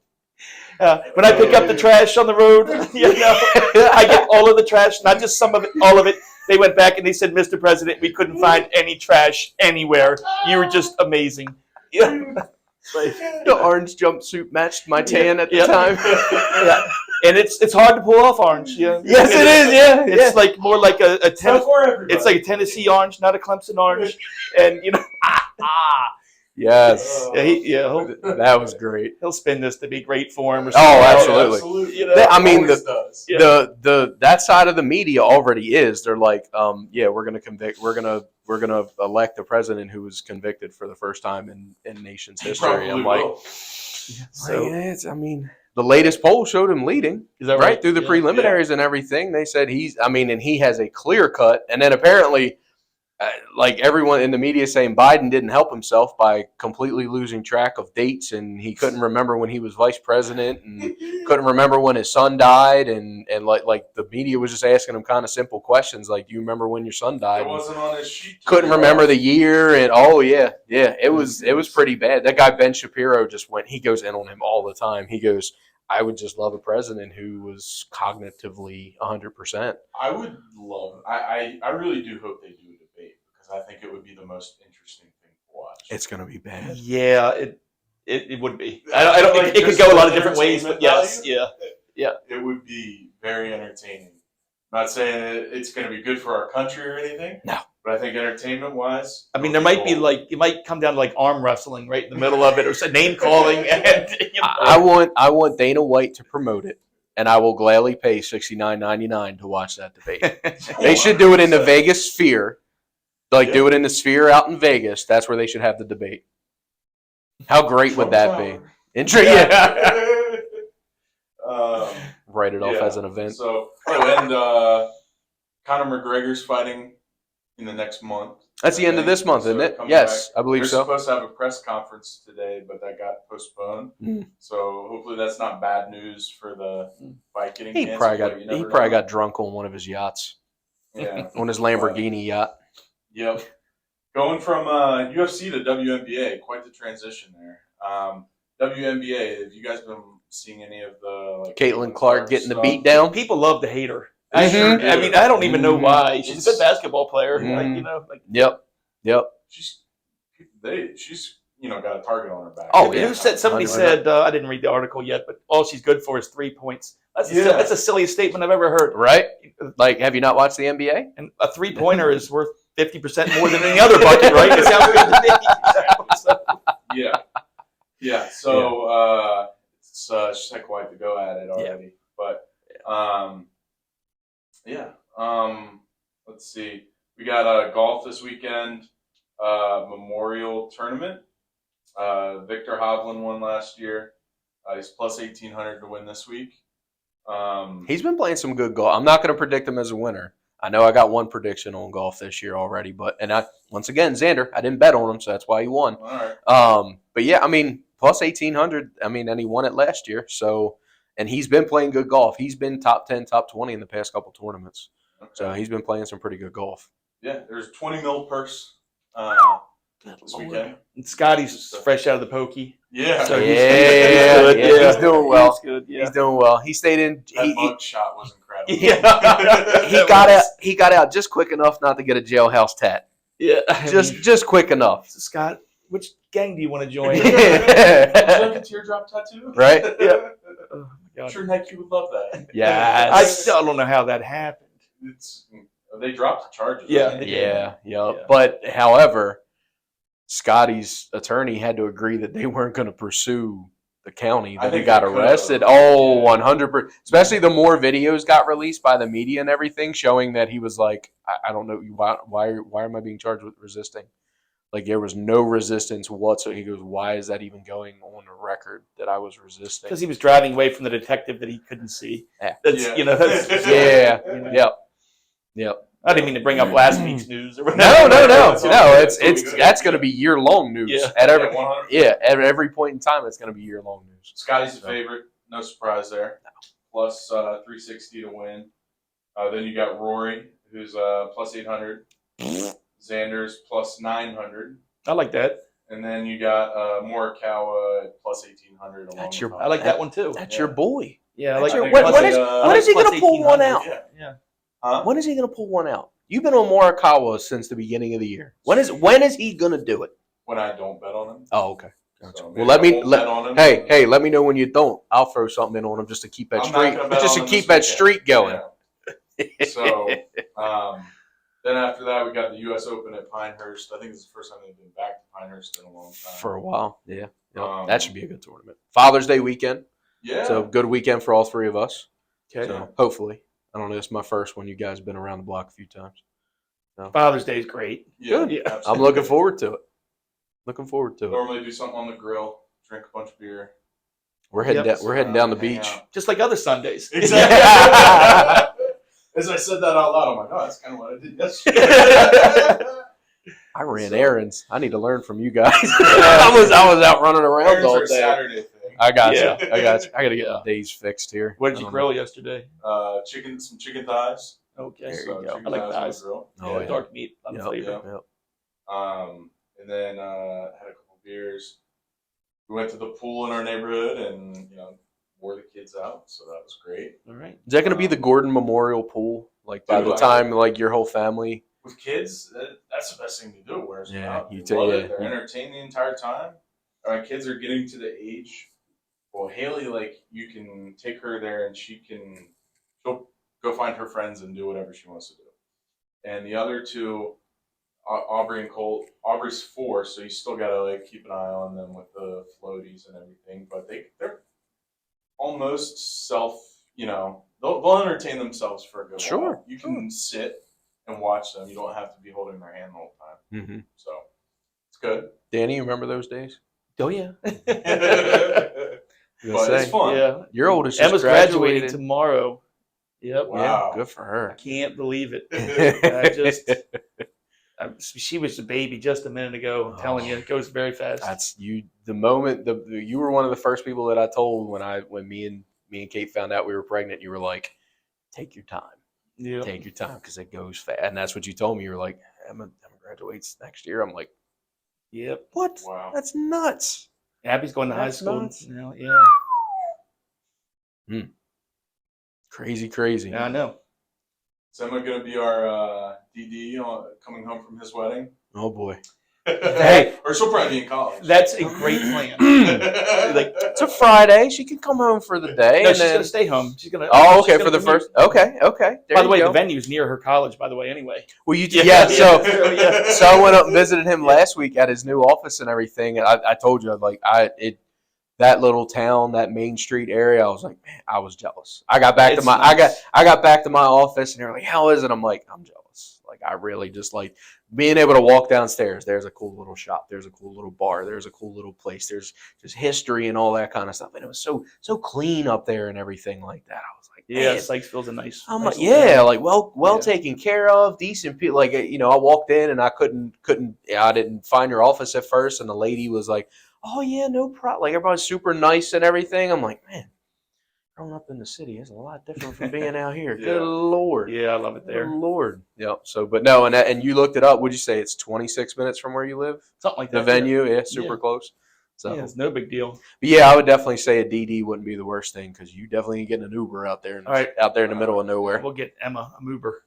When I pick up the trash on the road, I get all of the trash, not just some of it, all of it. They went back and they said, "Mr. President, we couldn't find any trash anywhere. You were just amazing." The orange jumpsuit matched my tan at the time. Yeah. And it's hard to pull off orange. Yeah. Yes, it is. Yeah, It's like more like a It's like a Tennessee orange, not a Clemson orange. And yes. That was great. He'll spin this to be great for him. Or Oh, something. absolutely. I mean, that side of the media already is. They're like, we're gonna convict. We're gonna elect a president who was convicted for the first time in nation's history. I'm like, the latest poll showed him leading. Is that right? Through the preliminaries and everything? They said and he has a clear cut. And then apparently, like everyone in the media saying Biden didn't help himself by completely losing track of dates, and he couldn't remember when he was vice president, and couldn't remember when his son died, and like the media was just asking him kind of simple questions like, "Do you remember when your son died?" It wasn't on his sheet. Couldn't remember the year, and it was pretty bad. That guy Ben Shapiro he goes in on him all the time. He goes, "I would just love a president who was cognitively 100%." I would love. I really do hope they do a debate, because I think it would be the most interesting thing to watch. It's gonna be bad. Yeah, it would be. I don't. Like, it could go a lot of different ways, but yes, it would be very entertaining. I'm not saying it's going to be good for our country or anything. No. But I think entertainment-wise, I mean, there might be it might come down to like arm wrestling right in the middle of it, or name calling. And I want Dana White to promote it, and I will gladly pay $69.99 to watch that debate. They should do it in the Vegas Sphere, do it in the Sphere out in Vegas. That's where they should have the debate. How great would that be? Write it off as an event. So, Conor McGregor's fighting in the next month. That's the end of this month, isn't it? Yes, I believe so. They're supposed to have a press conference today, but that got postponed. So hopefully that's not bad news for the fight getting canceled. He probably got drunk on one of his yachts. Yeah. On his Lamborghini yacht. Yep. Going from UFC to WNBA, quite the transition there. WNBA, have you guys been seeing any of the Caitlin Clark getting stuff? the beat down? people love to hate her. I mean, I don't even know why. She's a good basketball player. Yep. She's got a target on her back. Oh, yeah. Somebody said, I didn't read the article yet, but all she's good for is 3 points. That's the silliest statement I've ever heard. Right? Like, have you not watched the NBA? And a 3-pointer is worth 50% more than any other bucket, right? It sounds good to me. Yeah. So she's had quite the go at it already. But let's see. We got golf this weekend. Memorial tournament. Victor Hovland won last year. He's plus 1,800 to win this week. He's been playing some good golf. I'm not going to predict him as a winner. I know I got one prediction on golf this year already, once again, Xander, I didn't bet on him, so that's why he won. All right. But yeah, I mean, plus 1,800. I mean, and he won it last year. So, and he's been playing good golf. He's been top 10, top 20 in the past couple tournaments. Okay. So he's been playing some pretty good golf. Yeah, there's a 20 mil purse this weekend. And Scotty's fresh out of the pokey. Yeah. So he's doing well. He's good. Yeah. He's doing well. He stayed in. That mug shot was incredible. Yeah. He got out just quick enough not to get a jailhouse tat. Yeah. Just quick enough. So Scott, which gang do you want to join? Would you like a teardrop tattoo? Right? Yeah. Oh my God. I'm sure Nick, you would love that. Yeah. I still don't know how that happened. It's They dropped the charges. Yeah, right? they did. Yeah. Yeah. But however, Scotty's attorney had to agree that they weren't going to pursue the county I that he think got they could've. arrested. Oh, Yeah. 100%. Especially the more videos got released by the media and everything showing that he was like, I don't know, why am I being charged with resisting? Like there was no resistance whatsoever. He goes, why is that even going on the record that I was resisting? Because he was driving away from the detective that he couldn't see. Yeah. That's that's Yeah. you know. Yep. Yep. I didn't mean to bring up last week's news or No. It's all good. It's It's all good. that's going to be year long news Yeah. at every 100%. at every point in time. It's going to be year long news. Scotty's the favorite. No surprise there. Plus 360 to win. Then you got Rory, who's plus 800. Xander's plus 900. I like that. And then you got Morikawa at plus 1800. That's your- I like that one too. That's your boy. Yeah, I like I think When plus, is he plus going to pull one 1800. out? Yeah. Yeah. Huh? When is he going to pull one out? You've been on Morikawa since the beginning of the year. When is he going to do it? When I don't bet on him. Oh, okay. Gotcha. So Well, maybe I won't bet on him. hey, let me know when you don't. I'll throw something in on him just to keep that I'm not streak, gonna bet just on to him keep this that weekend. streak going. Yeah. So then after that, we got the U.S. Open at Pinehurst. I think it's the first time they've been back to Pinehurst in a long time. For a while, yeah. Yep. Um, That should be a good tournament. Father's Day weekend. Yeah. So good weekend for all three of us. Okay. So hopefully, I don't know. It's my first one. You guys have been around the block a few times. Father's Day is great. yeah, Yeah. I'm absolutely. looking forward to it. Looking forward to it. Normally do something on the grill, drink a bunch of beer. We're heading Yep. down. We're heading down the Hang beach. out. Just like other Sundays. Exactly. As I said that out loud, I'm like, oh, that's kind of what I did yesterday. I ran errands. I need to learn from you guys. I was out running around Errands all are a day. Saturday thing. I got Yeah. you. I got you. I got to get Yeah. my days fixed here. What did you grill yesterday? Some chicken thighs. Okay. There you So go. chicken I like thighs on thighs. the grill. Oh, yeah. Dark meat on the Yep. flavor. Yep. And then had a couple beers. We went to the pool in our neighborhood and wore the kids out, so that was great. All right. Is that going to be the Gordon Memorial Pool? Like by Dude, the time like your whole family? With kids, that's the best thing to do. Wears them Yeah, out. you They love yeah, it. They're you- entertained the entire time. Our kids are getting to the age. Well, Haley, like you can take her there and she'll go find her friends and do whatever she wants to do. And the other two, Aubrey and Colt. Aubrey's 4, so you still gotta like keep an eye on them with the floaties and everything. But they're almost they'll entertain themselves for a good Sure, while. You can sit and watch them. You don't have to be holding their hand the whole time. Mm-hmm. So it's good. Danny, you remember those days? Oh yeah. But it's fun. Yeah. Your oldest Emma's just graduating graduated tomorrow. Yep. Wow. Yeah, good for I her. can't believe it. She was a baby just a minute ago. I'm telling you, it goes very fast. That's you. The moment you were one of the first people that I told when me and Kate found out we were pregnant. You were like, "Take your time, Yeah. take your time, because it goes fast." And that's what you told me. You were like, "Emma graduates next year." I'm like, Yep. "What? Wow. That's nuts." Abby's going to high That's school nuts. now. Yeah. Crazy. Yeah, I know. Is Emma going to be our DD coming home from his wedding? Oh boy. Hey. Or she'll probably be in college. That's a great plan. Like, It's a Friday. She can come home for the day. no, and she's then... going to stay home. She's going to. Oh, okay. For the first. Okay. There By the way, you the go. venue's near her college. By the way, anyway. Well, you Yeah. So Yeah. so I went up and visited him last week at his new office and everything. And I told you, like, that little town, that Main Street area, I was like, man, I was jealous. I got back It's to my nice. I got back to my office and they're like, how is it? I'm like, I'm jealous. Like, I really just like being able to walk downstairs. There's a cool little shop. There's a cool little bar. There's a cool little place. There's just history and all that kind of stuff. And it was so clean up there and everything like that. I was like, Yeah, man. Sykesville's a nice. I'm nice like, yeah, like well Yeah. taken care of, decent people. Like, I walked in and I I didn't find your office at first, and the lady was like, "Oh yeah, no problem." Like everybody's super nice and everything. I'm like, man, growing up in the city is a lot different from being out here. Yeah. Good Lord, Yeah, I love it there. Good Lord. Yep. So, but no, and you looked it up. Would you say it's 26 minutes from where you live? Something like The that. venue, yeah, super Yeah. close. So, Yeah, it's no big deal. but yeah, I would definitely say a DD wouldn't be the worst thing because you definitely ain't getting an Uber out there, All right. out there in the middle of nowhere. We'll get Emma a Uber.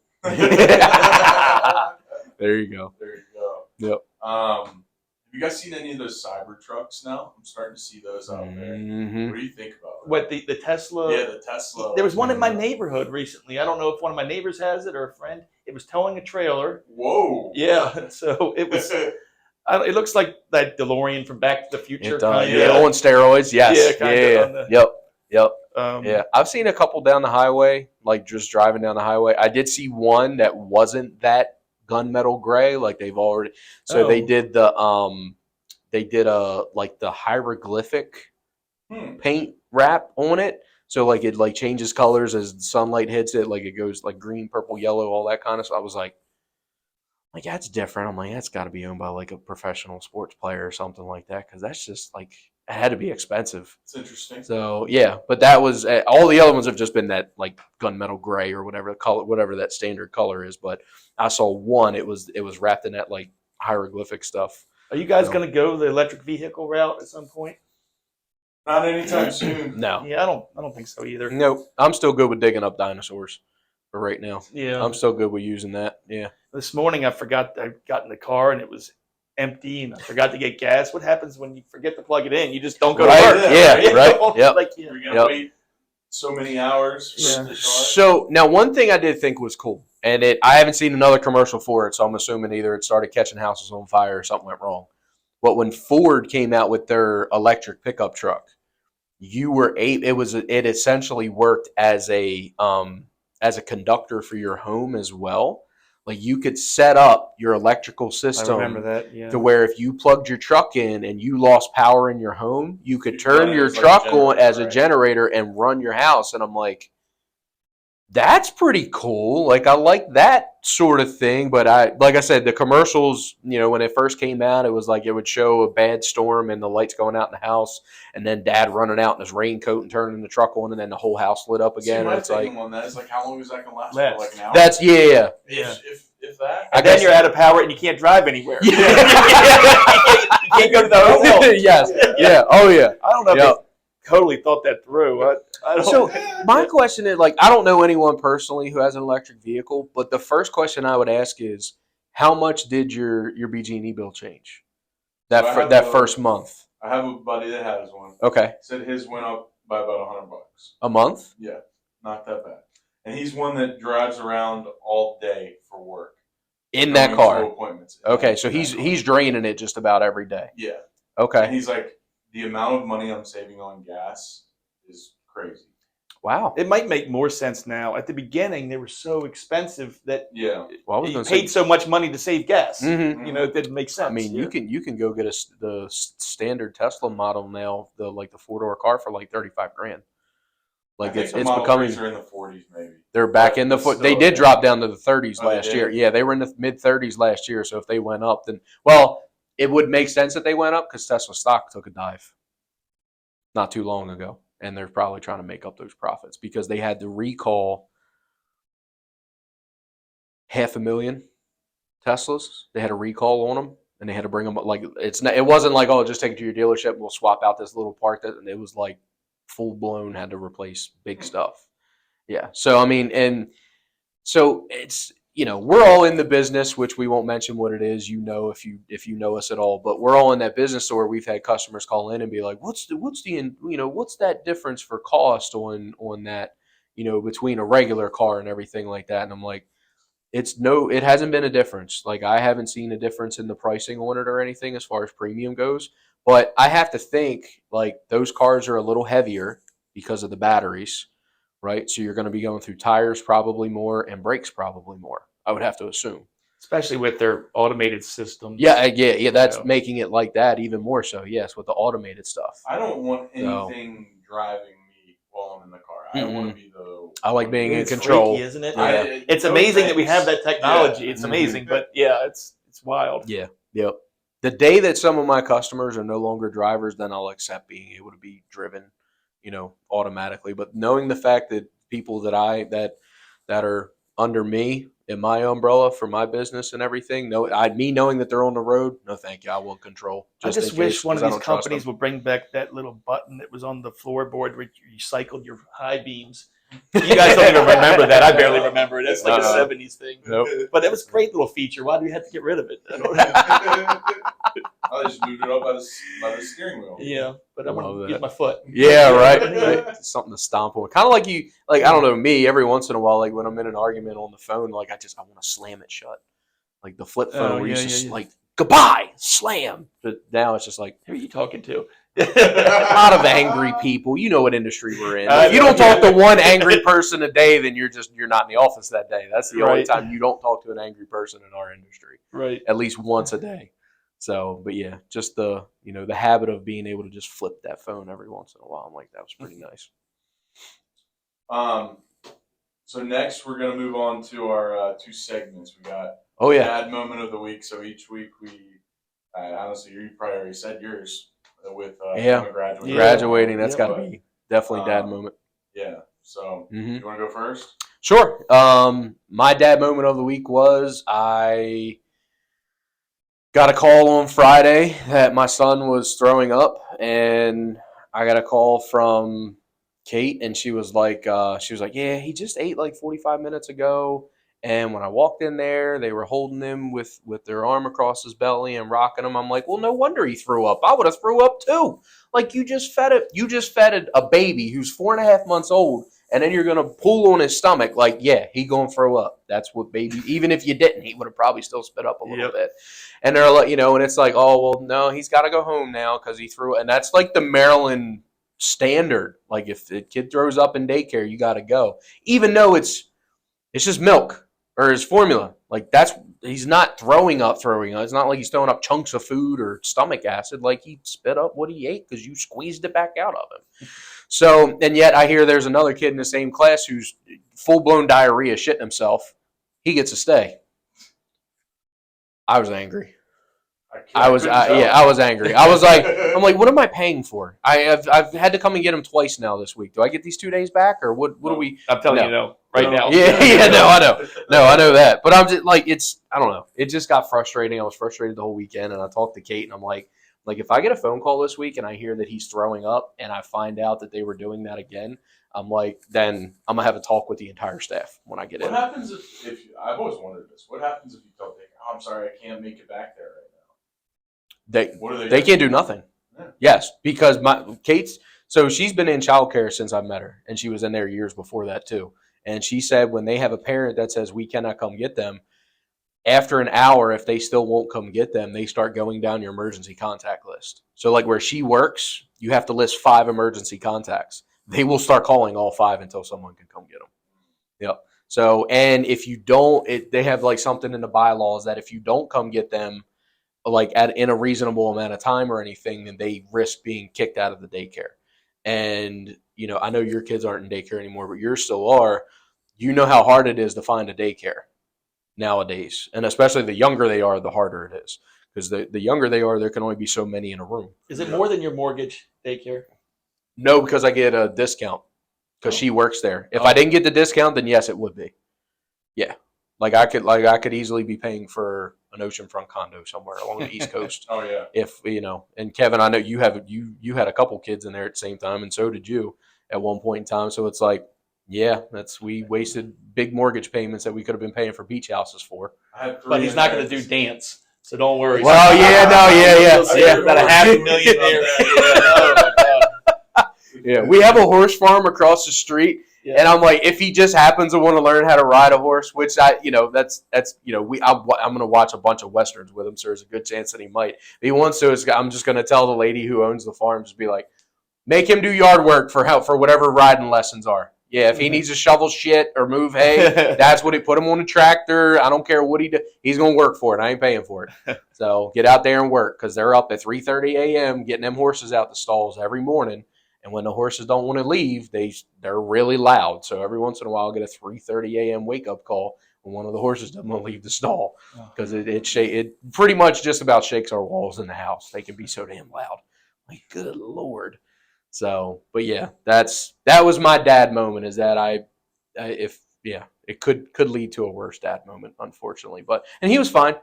There you go. There you go. Yep. Have you guys seen any of those cyber trucks now? I'm starting to see those out there. Mhm. What do you think about that? What the Tesla? Yeah, the Tesla. There was one in my neighborhood recently. I don't know if one of my neighbors has it or a friend. It was towing a trailer. Whoa. Yeah, so it was. It looks like that DeLorean from Back to the Future. It does. Kinda. Yeah, on steroids. Yes. Yeah, kinda on the- Yep. Um, Yeah, I've seen a couple down the highway, like just driving down the highway. I did see one that wasn't that gunmetal gray, like they've already. So Oh. they did like the hieroglyphic paint wrap on it. So like it like changes colors as sunlight hits it, like it goes like green, purple, yellow, all that kind of stuff. I was like that's different. I'm like, that's got to be owned by like a professional sports player or something like that, because that's just like it had to be expensive. It's interesting. So yeah, but that was all the other ones have just been that like gunmetal gray or whatever color, whatever that standard color is. But I saw one; it was wrapped in that like hieroglyphic stuff. Are you guys So- going to go the electric vehicle route at some point? Not anytime soon. No, Yeah, I don't think so either. nope. I'm still good with digging up dinosaurs for right now. Yeah, I'm still good with using that. Yeah. this morning I forgot I got in the car and it was empty and I forgot to get gas. What happens when you forget to plug it in? You just don't go Right, to work. yeah, You right, don't- yep. Like, yeah. We're going to Yep. wait so many hours for Yeah. the car. So now one thing I did think was cool, and I haven't seen another commercial for it, so I'm assuming either it started catching houses on fire or something went wrong. But when Ford came out with their electric pickup truck, it essentially worked as a conductor for your home as well. Like you could set up your electrical I system remember that. Yeah. to where if you plugged your truck in and you lost power in your home, you could You turn run it your as like a truck on generator, as a right? generator and run your house. And I'm like, that's pretty cool. Like I like that sort of thing. But like I said, the commercials, when it first came out, it was like it would show a bad storm and the lights going out in the house, and then Dad running out in his raincoat and turning the truck on, and then the whole house lit up again. See, my and it's like thinking on that is like, how long is that going to last? Last. For like an hour? that's yeah. If that. I And then guess- you're out of power and you can't drive anywhere. Yeah. You can't go to the hotel. Yes. Yeah. Oh yeah. I don't know if Yeah. they totally thought that through. I don't. So my question is, like, I don't know anyone personally who has an electric vehicle, but the first question I would ask is, how much did your BG&E bill change So I have that a- first month? I have a buddy that has one. Okay, Said his went up by about $100. a month Yeah, not that bad. And he's one that drives around all day for work. in that going to car. appointments. Okay, so In that he's car. he's draining it just about every day. Yeah. And Okay, he's like, the amount of money I'm saving on gas is crazy. wow. It might make more sense now. At the beginning, they were so expensive that Yeah. Well, I was you going to paid say, so much money to save gas. Mhm. It didn't make sense. I mean, Yeah. you can go get the standard Tesla model now, the 4-door car for like $35,000. Like I think it's the Model becoming. 3s are in the 40s maybe. They're back But in the it's foot. They still, did yeah. drop down to the 30s Oh, they last did? year. Yeah, they were in the mid 30s last year. So if they went up, then it would make sense that they went up because Tesla stock took a dive not too long ago, and they're probably trying to make up those profits because they had to recall 500,000 Teslas. They had a recall on them, and they had to bring them. Like it wasn't like, oh, just take it to your dealership and we'll swap out this little part. And it was like full blown, had to replace big stuff. Yeah. So I mean, and so it's we're all in the business, which we won't mention what it is. If you know us at all, but we're all in that business where we've had customers call in and be like, what's that difference for cost on that between a regular car and everything like that? And I'm like, it hasn't been a difference. Like I haven't seen a difference in the pricing on it or anything as far as premium goes. But I have to think like those cars are a little heavier because of the batteries. Right, so you're going to be going through tires probably more and brakes probably more. I would have to assume. Especially with their automated system. Yeah. That's Yeah. making it like that even more so. Yes, with the automated stuff. I don't want So- anything driving me while I'm in the car. I want to be the. I like being in It's control. freaky, isn't it? Yeah. It's amazing that we have that technology. Yeah. It's amazing, but yeah, it's wild. Yeah. Yep. The day that some of my customers are no longer drivers, then I'll accept being able to be driven, automatically. But knowing the fact that people that are under me in my umbrella for my business and everything, knowing that they're on the road, no thank you. I will control. I in just case, wish one 'cause of I these don't trust companies them. would bring back that little button that was on the floorboard where you cycled your high beams. You guys don't even remember that. I barely remember it. It's like a 70s thing. Nope. But it was a great little feature. Why do we have to get rid of it? I don't know. I just moved it up by the steering wheel. Yeah, but I Love want to that. use my foot. Yeah, right. Something to stomp on. Kind of like you, like I don't know me. Every once in a while, like when I'm in an argument on the phone, like I want to slam it shut. Like the flip phone Oh, where you yeah, just yeah. like goodbye, slam. But now it's just like Who are you talking to? a lot of angry people. You know what industry we're in. I If you know, don't talk yeah. to one angry person a day, then you're not in the office that day. That's the only Right. time you don't talk to an angry person in our industry. Right. At least once a day. So, but yeah, just the the habit of being able to just flip that phone every once in a while. I'm like, that was pretty nice. So next we're gonna move on to our 2 segments. We got Oh yeah, Dad Moment of the Week. So each week honestly, you probably already said yours with Yeah. Emma graduating. graduating. That's Yeah. got to be definitely dad Um, moment. Yeah. So Mhm. you want to go first? Sure. My dad moment of the week was I got a call on Friday that my son was throwing up, and I got a call from Kate, and she was like, yeah, he just ate like 45 minutes ago. And when I walked in there, they were holding him with their arm across his belly and rocking him. I'm like, well, no wonder he threw up. I would have threw up too. Like you just fed it. You just fed a baby who's 4.5 months old, and then you're gonna pull on his stomach. Like, yeah, he gonna throw up. That's what baby. Even if you didn't, he would have probably still spit up a little Yep. bit. And they're like, and it's like, oh well, no, he's got to go home now because he threw it. And that's like the Maryland standard. Like if the kid throws up in daycare, you got to go, even though it's just milk or his formula. Like he's not throwing up. It's not like he's throwing up chunks of food or stomach acid. Like he spit up what he ate because you squeezed it back out of him. So, and yet I hear there's another kid in the same class who's full blown diarrhea, shitting himself. He gets to stay. I was angry. I was angry. I was like, I'm like, what am I paying for? I've had to come and get him twice now this week. Do I get these 2 days back or what? What do we? I'm telling you, no, right now. Yeah, no, I know, I know that. But I'm just like, I don't know. It just got frustrating. I was frustrated the whole weekend, and I talked to Kate, and I'm like, if I get a phone call this week and I hear that he's throwing up, and I find out that they were doing that again, I'm like, then I'm gonna have a talk with the entire staff when I get in. What happens if I've always wondered this? What happens if you tell Dick, "Oh, I'm sorry, I can't make it back there right now"? They can't do nothing. Yeah. Yes, because Kate's so she's been in childcare since I met her, and she was in there years before that too. And she said when they have a parent that says we cannot come get them, after an hour, if they still won't come get them, they start going down your emergency contact list. So like where she works, you have to list 5 emergency contacts. They will start calling all 5 until someone can come get them. Yep. So and if you don't, they have like something in the bylaws that if you don't come get them, like in a reasonable amount of time or anything, then they risk being kicked out of the daycare. And I know your kids aren't in daycare anymore, but yours still are. You know how hard it is to find a daycare nowadays, and especially the younger they are, the harder it is. Because the younger they are, there can only be so many in a room. Is it more than your mortgage daycare? No, because I get a discount because she works there. If I didn't get the discount, then yes, it would be. Yeah, like I could easily be paying for an oceanfront condo somewhere along the East Coast. Oh yeah. If and Kevin, I know you had a couple kids in there at the same time, and so did you at one point in time. So it's like, yeah, we wasted big mortgage payments that we could have been paying for beach houses for. But he's not going to do dance, so don't worry. Well, yeah. About $500,000 there. Yeah, we have a horse farm across the street. Yeah. And I'm like, if he just happens to want to learn how to ride a horse, which I'm going to watch a bunch of westerns with him, so there's a good chance that he might. If he wants to, I'm just going to tell the lady who owns the farm, just be like, make him do yard work for whatever riding lessons are. Yeah, if he needs to shovel shit or move hay, that's what he put him on a tractor. I don't care what he does. He's going to work for it. I ain't paying for it. So get out there and work because they're up at 3:30 a.m. getting them horses out the stalls every morning. And when the horses don't want to leave, they're really loud. So every once in a while, I'll get a 3:30 a.m. wake up call when one of the horses doesn't want to leave the stall because it pretty much just about shakes our walls in the house. They can be so damn loud. Like, good Lord. So, but yeah, that was my dad moment. Is that it could lead to a worse dad moment, unfortunately. And he was fine.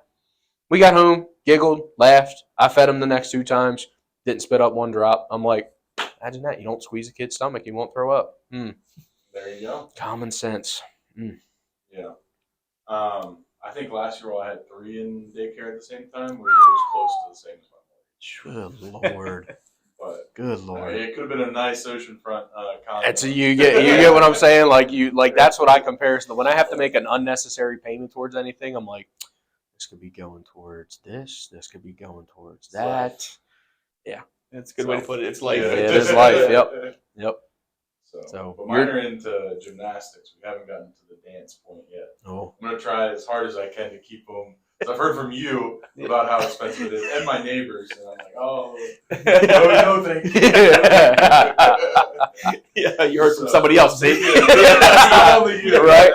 We got home, giggled, laughed. I fed him the next 2 times. Didn't spit up one drop. I'm like, imagine that. You don't squeeze a kid's stomach, he won't throw up. There you go. Common sense. Yeah. I think last year I had 3 in daycare at the same time. It was close to the same as my wife. Good Lord. But Good Lord. it could have been a nice oceanfront condo. That's you get what I'm saying. Like that's what I compare. So when I have to make an unnecessary payment towards anything, I'm like, this could be going towards this. This could be going towards that. Yeah, That's a good way to put it. It's life. Yeah. it is life. Yep. So but mine are into gymnastics. We haven't gotten to the dance point yet. Oh, I'm gonna try as hard as I can to keep them. I've heard from you about how expensive it is, and my neighbors, and I'm like, oh, no, thank you. Yeah, you heard from somebody else. See? Only you, right?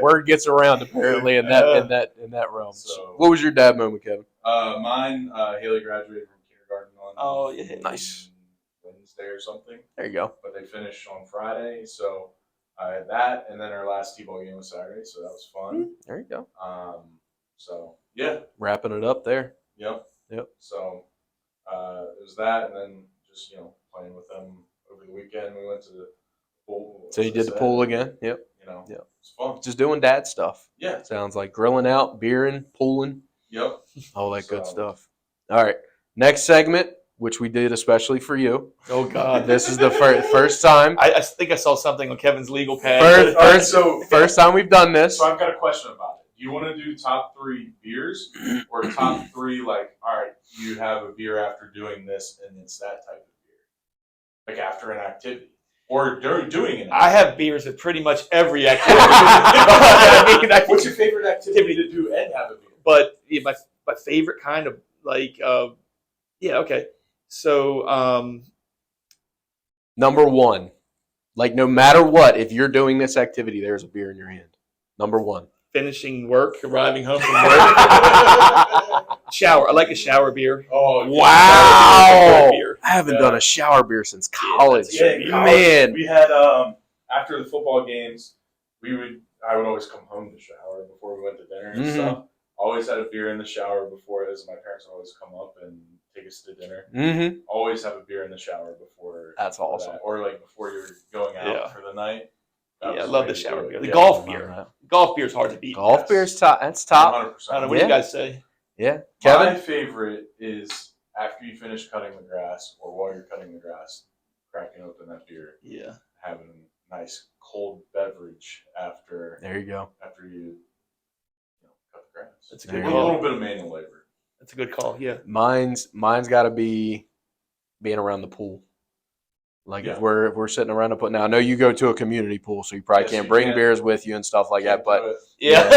Word gets around apparently in that realm. So, what was your dad moment, Kevin? Mine, Haley graduated from kindergarten on Nice Wednesday or something. There you go. But they finished on Friday, so I had that, and then our last T-ball game was Saturday, so that was fun. There you go. So yeah, Wrapping it up there. Yep. So it was that, and then just playing with them over the weekend. We went to the pool. So you did the pool again? Yep. Yep. It's fun. Just doing dad stuff. Yeah. Sounds like grilling out, beering, pooling. Yep. All that good stuff. All right. Next segment, which we did especially for you. Oh God, this is the first time. I think I saw something on Kevin's legal pad. First time we've done this. So I've got a question about it. Do you want to do top 3 beers or top 3 like, all right, you have a beer after doing this and it's that type of beer? Like after an activity. Or during doing an activity. I have beers at pretty much every activity. What's your favorite activity to do and have a beer? But yeah, my favorite kind of like okay. So number 1. Like no matter what, if you're doing this activity, there's a beer in your hand. Number 1. Finishing work, arriving home from work. Shower. I like a shower beer. Oh, wow! Beer. I haven't done a shower beer since college. Yeah, man. We had after the football games, I would always come home to shower before we went to dinner and stuff. Always had a beer in the shower before, as my parents would always come up and take us to dinner. Mm-hmm. Always have a beer in the shower before. That's awesome. Or like before you're going out for the night. I love the shower beer. The golf beer. Golf beer is hard to beat. Golf beer's top. That's top. 100%. I don't know, what do you guys say? Yeah. Kevin? My favorite is after you finish cutting the grass or while you're cutting the grass, cracking open that beer. Yeah. Having a nice cold beverage after. There you go. After you cut the grass. That's a good call. A little bit of manual labor. That's a good call. Yeah. Mine's got to be being around the pool. Like if we're sitting around now, I know you go to a community pool, so you probably can't bring beers with you and stuff like that. But yeah,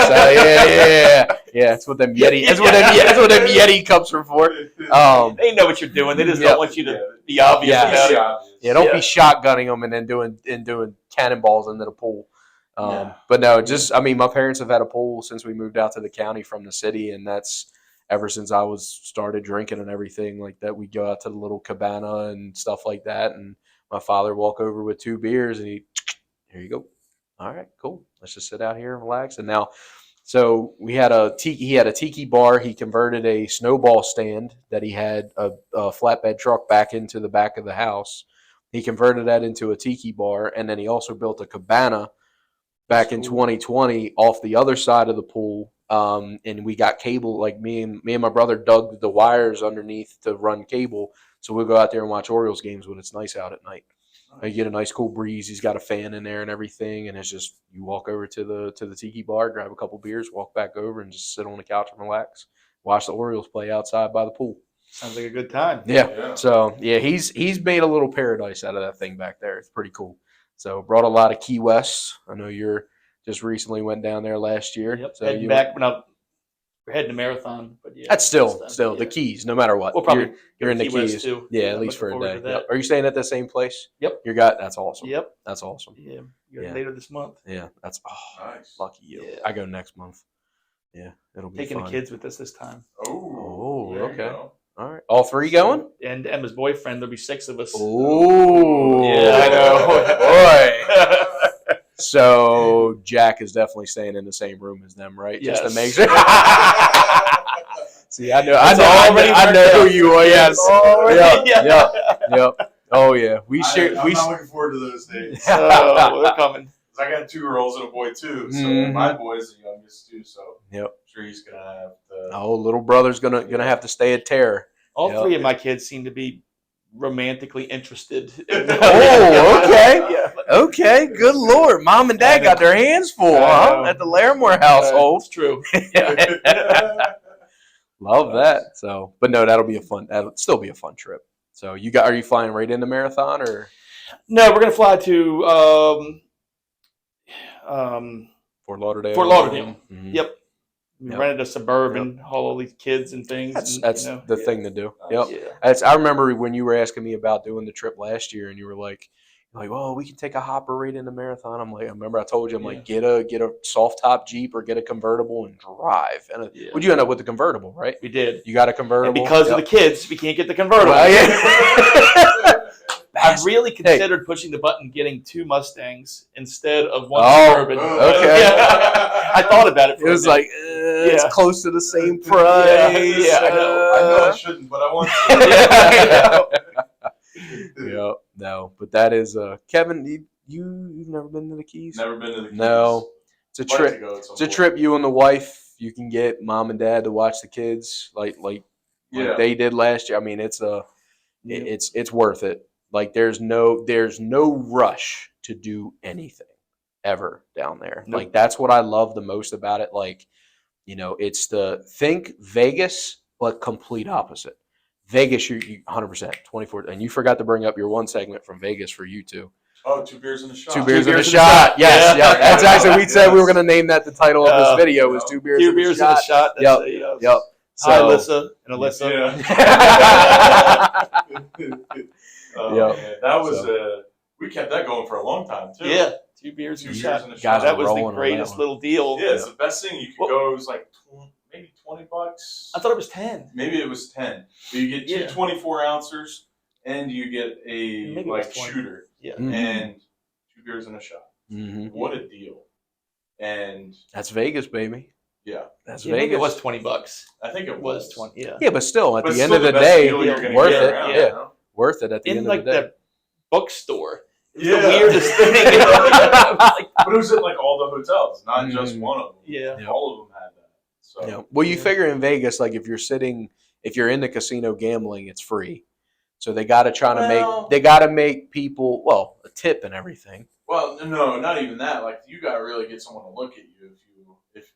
it's what them Yeti. That's what them Yeti cups are for. They know what you're doing. They just don't want you to be obvious about it. Yeah, don't be shotgunning them and then doing cannonballs into the pool. But no, my parents have had a pool since we moved out to the county from the city, and that's ever since I was started drinking and everything like that. We go out to the little cabana and stuff like that, and my father walk over with 2 beers, and here you go. All right, cool. Let's just sit out here and relax. And now, so he had a tiki bar. He converted a snowball stand that he had a flatbed truck back into the back of the house. He converted that into a tiki bar, and then he also built a cabana back in 2020 off the other side of the pool. And we got cable, like me and my brother dug the wires underneath to run cable. So we'll go out there and watch Orioles games when it's nice out at night. You get a nice cool breeze. He's got a fan in there and everything. And it's just, you walk over to the tiki bar, grab a couple beers, walk back over and just sit on the couch and relax. Watch the Orioles play outside by the pool. Sounds like a good time. Yeah. So yeah, he's made a little paradise out of that thing back there. It's pretty cool. So brought a lot of Key West. I know you're just recently went down there last year. Yep. So heading back we're heading to Marathon, but yeah. That's still the Keys, no matter what. We'll probably you're in the Key West Keys too. Yeah, at least for a day. Yep. Are you staying at the same place? Yep. That's awesome. Yep. That's awesome. Yeah. Later this month. Yeah. That's nice. Lucky you. Yeah. I go next month. Yeah. It'll be taking fun. the kids with us this time. Oh, okay. All right. All 3 going? And Emma's boyfriend. There'll be 6 of us. Oh. Yeah, I know. Boy. So Jack is definitely staying in the same room as them, right? Yes. Just to make sure. See, I know who you are. Yes. Yep. Oh yeah. I'm not looking forward to those days. They're coming. I got 2 girls and a boy too, so my boy's the youngest too. So I'm sure he's gonna have to. Oh, little brother's gonna have to stay at Terror. All Yep. three of my kids seem to be romantically interested. Oh, okay. Yeah. Okay, good Lord. Mom and Dad got their hands full, huh? At the Larimore household. It's true. Love that. So, but no, that'll still be a fun trip. So are you flying right into Marathon or No, we're gonna fly to Fort Lauderdale? Fort Lauderdale. Mhm. Yep. We Yep. rented a Suburban, haul all these kids and things. That's and, the thing to do. Yep. Yeah. I remember when you were asking me about doing the trip last year, and you were like, "Oh, we can take a hopper right into Marathon." I'm like, I remember I told you, I'm like, get a soft top Jeep or get a convertible and drive. And would you end up with the convertible, right? We did. You got a convertible, and because of the kids, we can't get the convertible. Well, yeah. I really considered pushing the button, getting 2 Mustangs instead of one Oh, Suburban. okay. Yeah. I thought about it. It was like it's close to the same price. Yeah, I know I shouldn't, but I want to. Yep. No, but that is Kevin. You've never been to the Keys? Never been to the Keys. No, it's a Like trip. to go at some It's a point. trip you and the wife. You can get mom and dad to watch the kids like they did last year. I mean, it's worth it. Like there's no rush to do anything ever down there. Nope. Like that's what I love the most about it. Like, it's think Vegas, but complete opposite. Vegas, you 100%, 24. And you forgot to bring up your one segment from Vegas for you two. Oh, 2 beers and a shot. 2 beers and a shot. Yes, yeah. That's actually, we said we were going to name that the title of this video was 2 beers and a shot. Yep. Yep. Hi, Alyssa and Alyssa. Yeah. Man. That was we kept that going for a long time too. Yeah, 2 beers and a shot. Guys, that was the rolling on greatest that little deal. Yeah, it's the best thing you could go. It was like maybe $20. I thought it was 10. Maybe it was 10. So you get two 24-ounces, and you get a shooter. Yeah, and 2 beers and a shot. Mm-hmm. What a deal! And that's Vegas, baby. Yeah, that's Vegas. Vegas. It was $20. I think it was 20. Yeah. Yeah, but still, at the end of the day, worth it. Around, yeah, worth it at the end of the day. The bookstore. It was the weirdest thing. But it was at like all the hotels, not just one of them. Yeah, all of them had that. So well, you figure in Vegas, like if you're in the casino gambling, it's free. So they got to make people a tip and everything. Well, no, not even that. Like you got to really get someone to look at you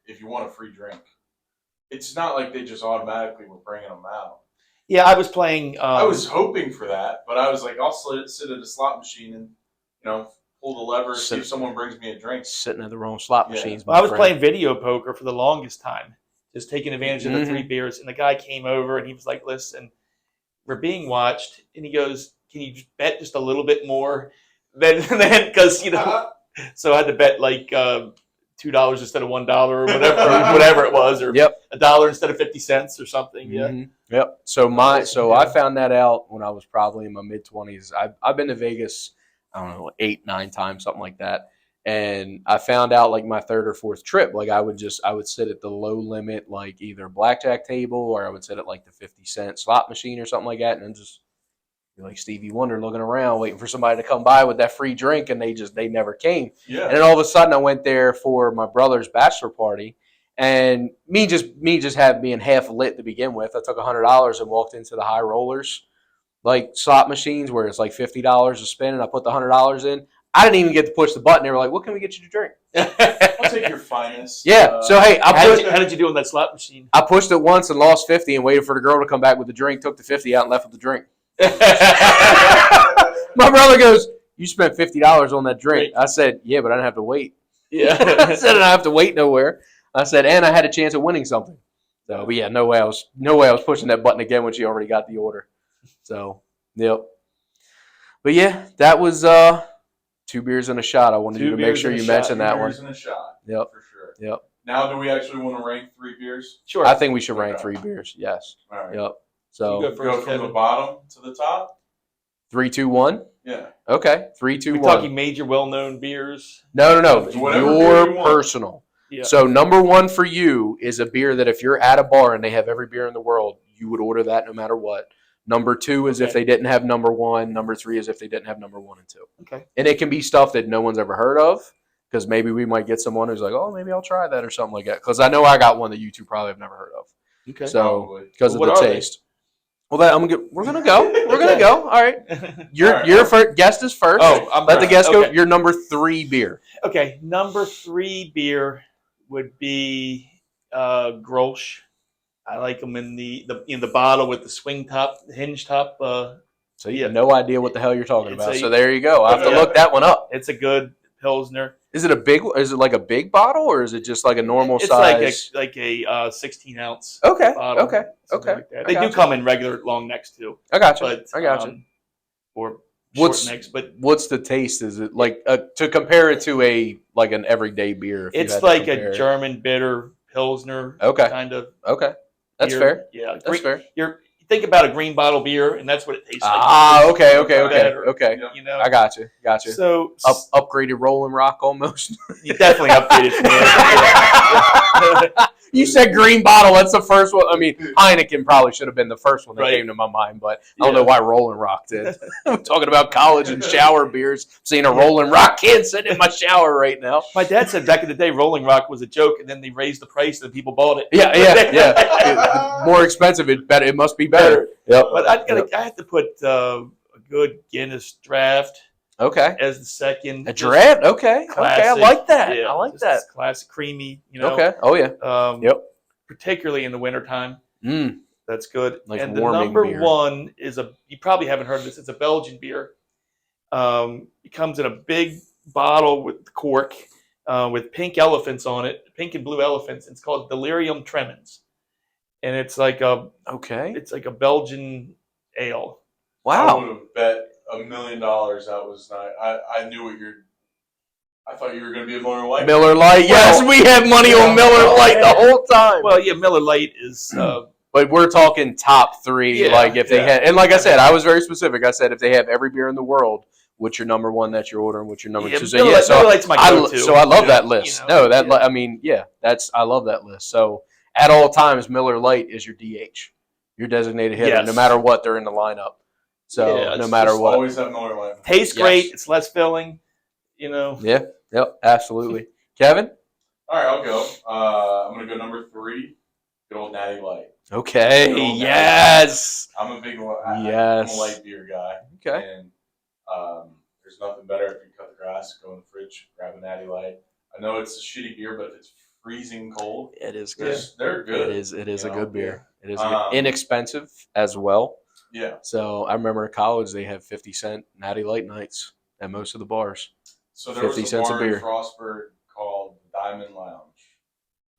if you want a free drink. It's not like they just automatically were bringing them out. Yeah, I was playing. I was hoping for that, but I was like, I'll sit at a slot machine and pull the lever, see if someone brings me a drink. Sitting at the wrong slot machines. Well, I was playing video poker for the longest time, just taking advantage of the 3 beers. And the guy came over and he was like, "Listen, we're being watched," and he goes, "Can you bet just a little bit more?" Then because so I had to bet like $2 instead of $1 or whatever it was, or $1 instead of 50 cents or something. Yeah. Mm-hmm. Yep. So I found that out when I was probably in my mid-20s. I've been to Vegas, I don't know, 8, 9 times, something like that. And I found out like my 3rd or 4th trip, like I would sit at the low limit, like either blackjack table, or I would sit at like the 50-cent slot machine or something like that, and then just be like Stevie Wonder looking around, waiting for somebody to come by with that free drink, and they never came. Yeah. And then all of a sudden I went there for my brother's bachelor party, and me just being half lit to begin with, I took $100 and walked into the high rollers, like slot machines where it's like $50 to spin, and I put the $100 in. I didn't even get to push the button. They were like, "What can we get you to drink?" I'll take your finest. Yeah. So hey, how did you do on that slot machine? I pushed it once and lost 50, and waited for the girl to come back with the drink. Took the 50 out and left with the drink. My brother goes, "You spent $50 on that drink." I said, "Yeah, but I didn't have to wait." Yeah. I said, "I didn't have to wait nowhere." I said, "And I had a chance of winning something." So, but yeah, no way I was pushing that button again when she already got the order. So, yep. But yeah, that was 2 beers and a shot. I wanted you to make sure you mentioned that one. 2 beers and a shot. Yep. For sure. Yep. Now, do we actually want to rank 3 beers? Sure. I think we should rank 3 beers. Yes. All right. Yep. So go from the bottom to the top. 3, 2, 1. Yeah. Okay. 3, 2, 1. We're talking major, well-known beers. No. Whatever Your personal. Yeah. So number 1 for you is a beer that if you're at a bar and they have every beer in the world, you would order that no matter what. Number 2 is if they didn't have number 1. Number 3 is if they didn't have number 1 and 2. Okay. And it can be stuff that no one's ever heard of, because maybe we might get someone who's like, "Oh, maybe I'll try that," or something like that. Because I know I got one that you two probably have never heard of. Okay. So because of the taste. Well, we're gonna go. We're gonna go. All right. Your first guest is first. Oh, let the guest go. okay. Your number 3 beer. Okay, number 3 beer would be Grolsch. I like them in the bottle with the swing top, the hinge top. So you have no idea what the hell you're talking It's about. a- So there you go. I have to look that one up. It's a good Pilsner. Is it like a big bottle, or is it just like a normal It's size? like a 16 ounce Okay. bottle. Okay. something Okay. Like that. I They do gotcha. come in regular long necks too. I got you. But I got you. or What's short necks, but what's the taste? Is it like to compare it to an everyday beer? If you it's had to like compare a it? German bitter Pilsner Okay. kind of Okay, that's beer. fair. Yeah, That's fair. Think about a green bottle beer, and that's what it tastes like. Ah, okay. Better, Okay. You know, I got you. So Upgraded Rolling Rock almost. you definitely updated from You said green bottle. That's the first one. I mean, Heineken probably should have been the first one that Right. came to my mind, but I don't know why Rolling Rock did. I'm talking about college and shower beers. Seeing a Rolling Rock can sitting in my shower right now. My dad said back in the day, Rolling Rock was a joke, and then they raised the price, and people bought it. Yeah. More expensive. It must be better. Yep. But I have to put a good Guinness draft Okay. as the second. A draft. Okay. Classic. Okay. I like that. Yeah, I like just that. classic creamy. You know. Okay. Oh yeah. Yep. Particularly in the wintertime. Mm. That's good. Like and the warming number beer. 1 is you probably haven't heard of this. It's a Belgian beer. It comes in a big bottle with cork with pink elephants on it, pink and blue elephants. It's called Delirium Tremens, and it's like a Belgian ale. I Wow. would have bet $1 million that was not. I knew what you're. I thought you were going to be a Miller Lite. Miller Lite. Yes, we had money on Miller Lite the whole time. Well, yeah, Miller Lite is. But we're talking top 3. Yeah, like if they had, and like I said, I was very specific. I said if they have every beer in the world, what's your number 1 that you're ordering? What's your number 2? So Miller Lite's my go-to. So I love that list. You know, I mean, I love that list. So at all times, Miller Lite is your DH, your designated hitter, Yes. no matter what they're in the lineup. So Yeah, no matter what, always have Miller Lite. Tastes great. It's less filling. You know. Yeah. Yep. Absolutely. Kevin. All right, I'll go. I'm going to go number 3. Good old Natty Light. Okay. Good old Yes. I'm a big Yes. I'm a light beer guy. Okay. And there's nothing better if you cut the grass, go in the fridge, grab a Natty Light. I know it's a shitty beer, but if it's freezing cold, It is good. they're good. It is a know? good beer. It is Um, inexpensive as well. Yeah. So I remember in college they have 50-cent Natty Light nights at most of the bars. So there was 50 a cents a bar in beer. Frostburg called Diamond Lounge.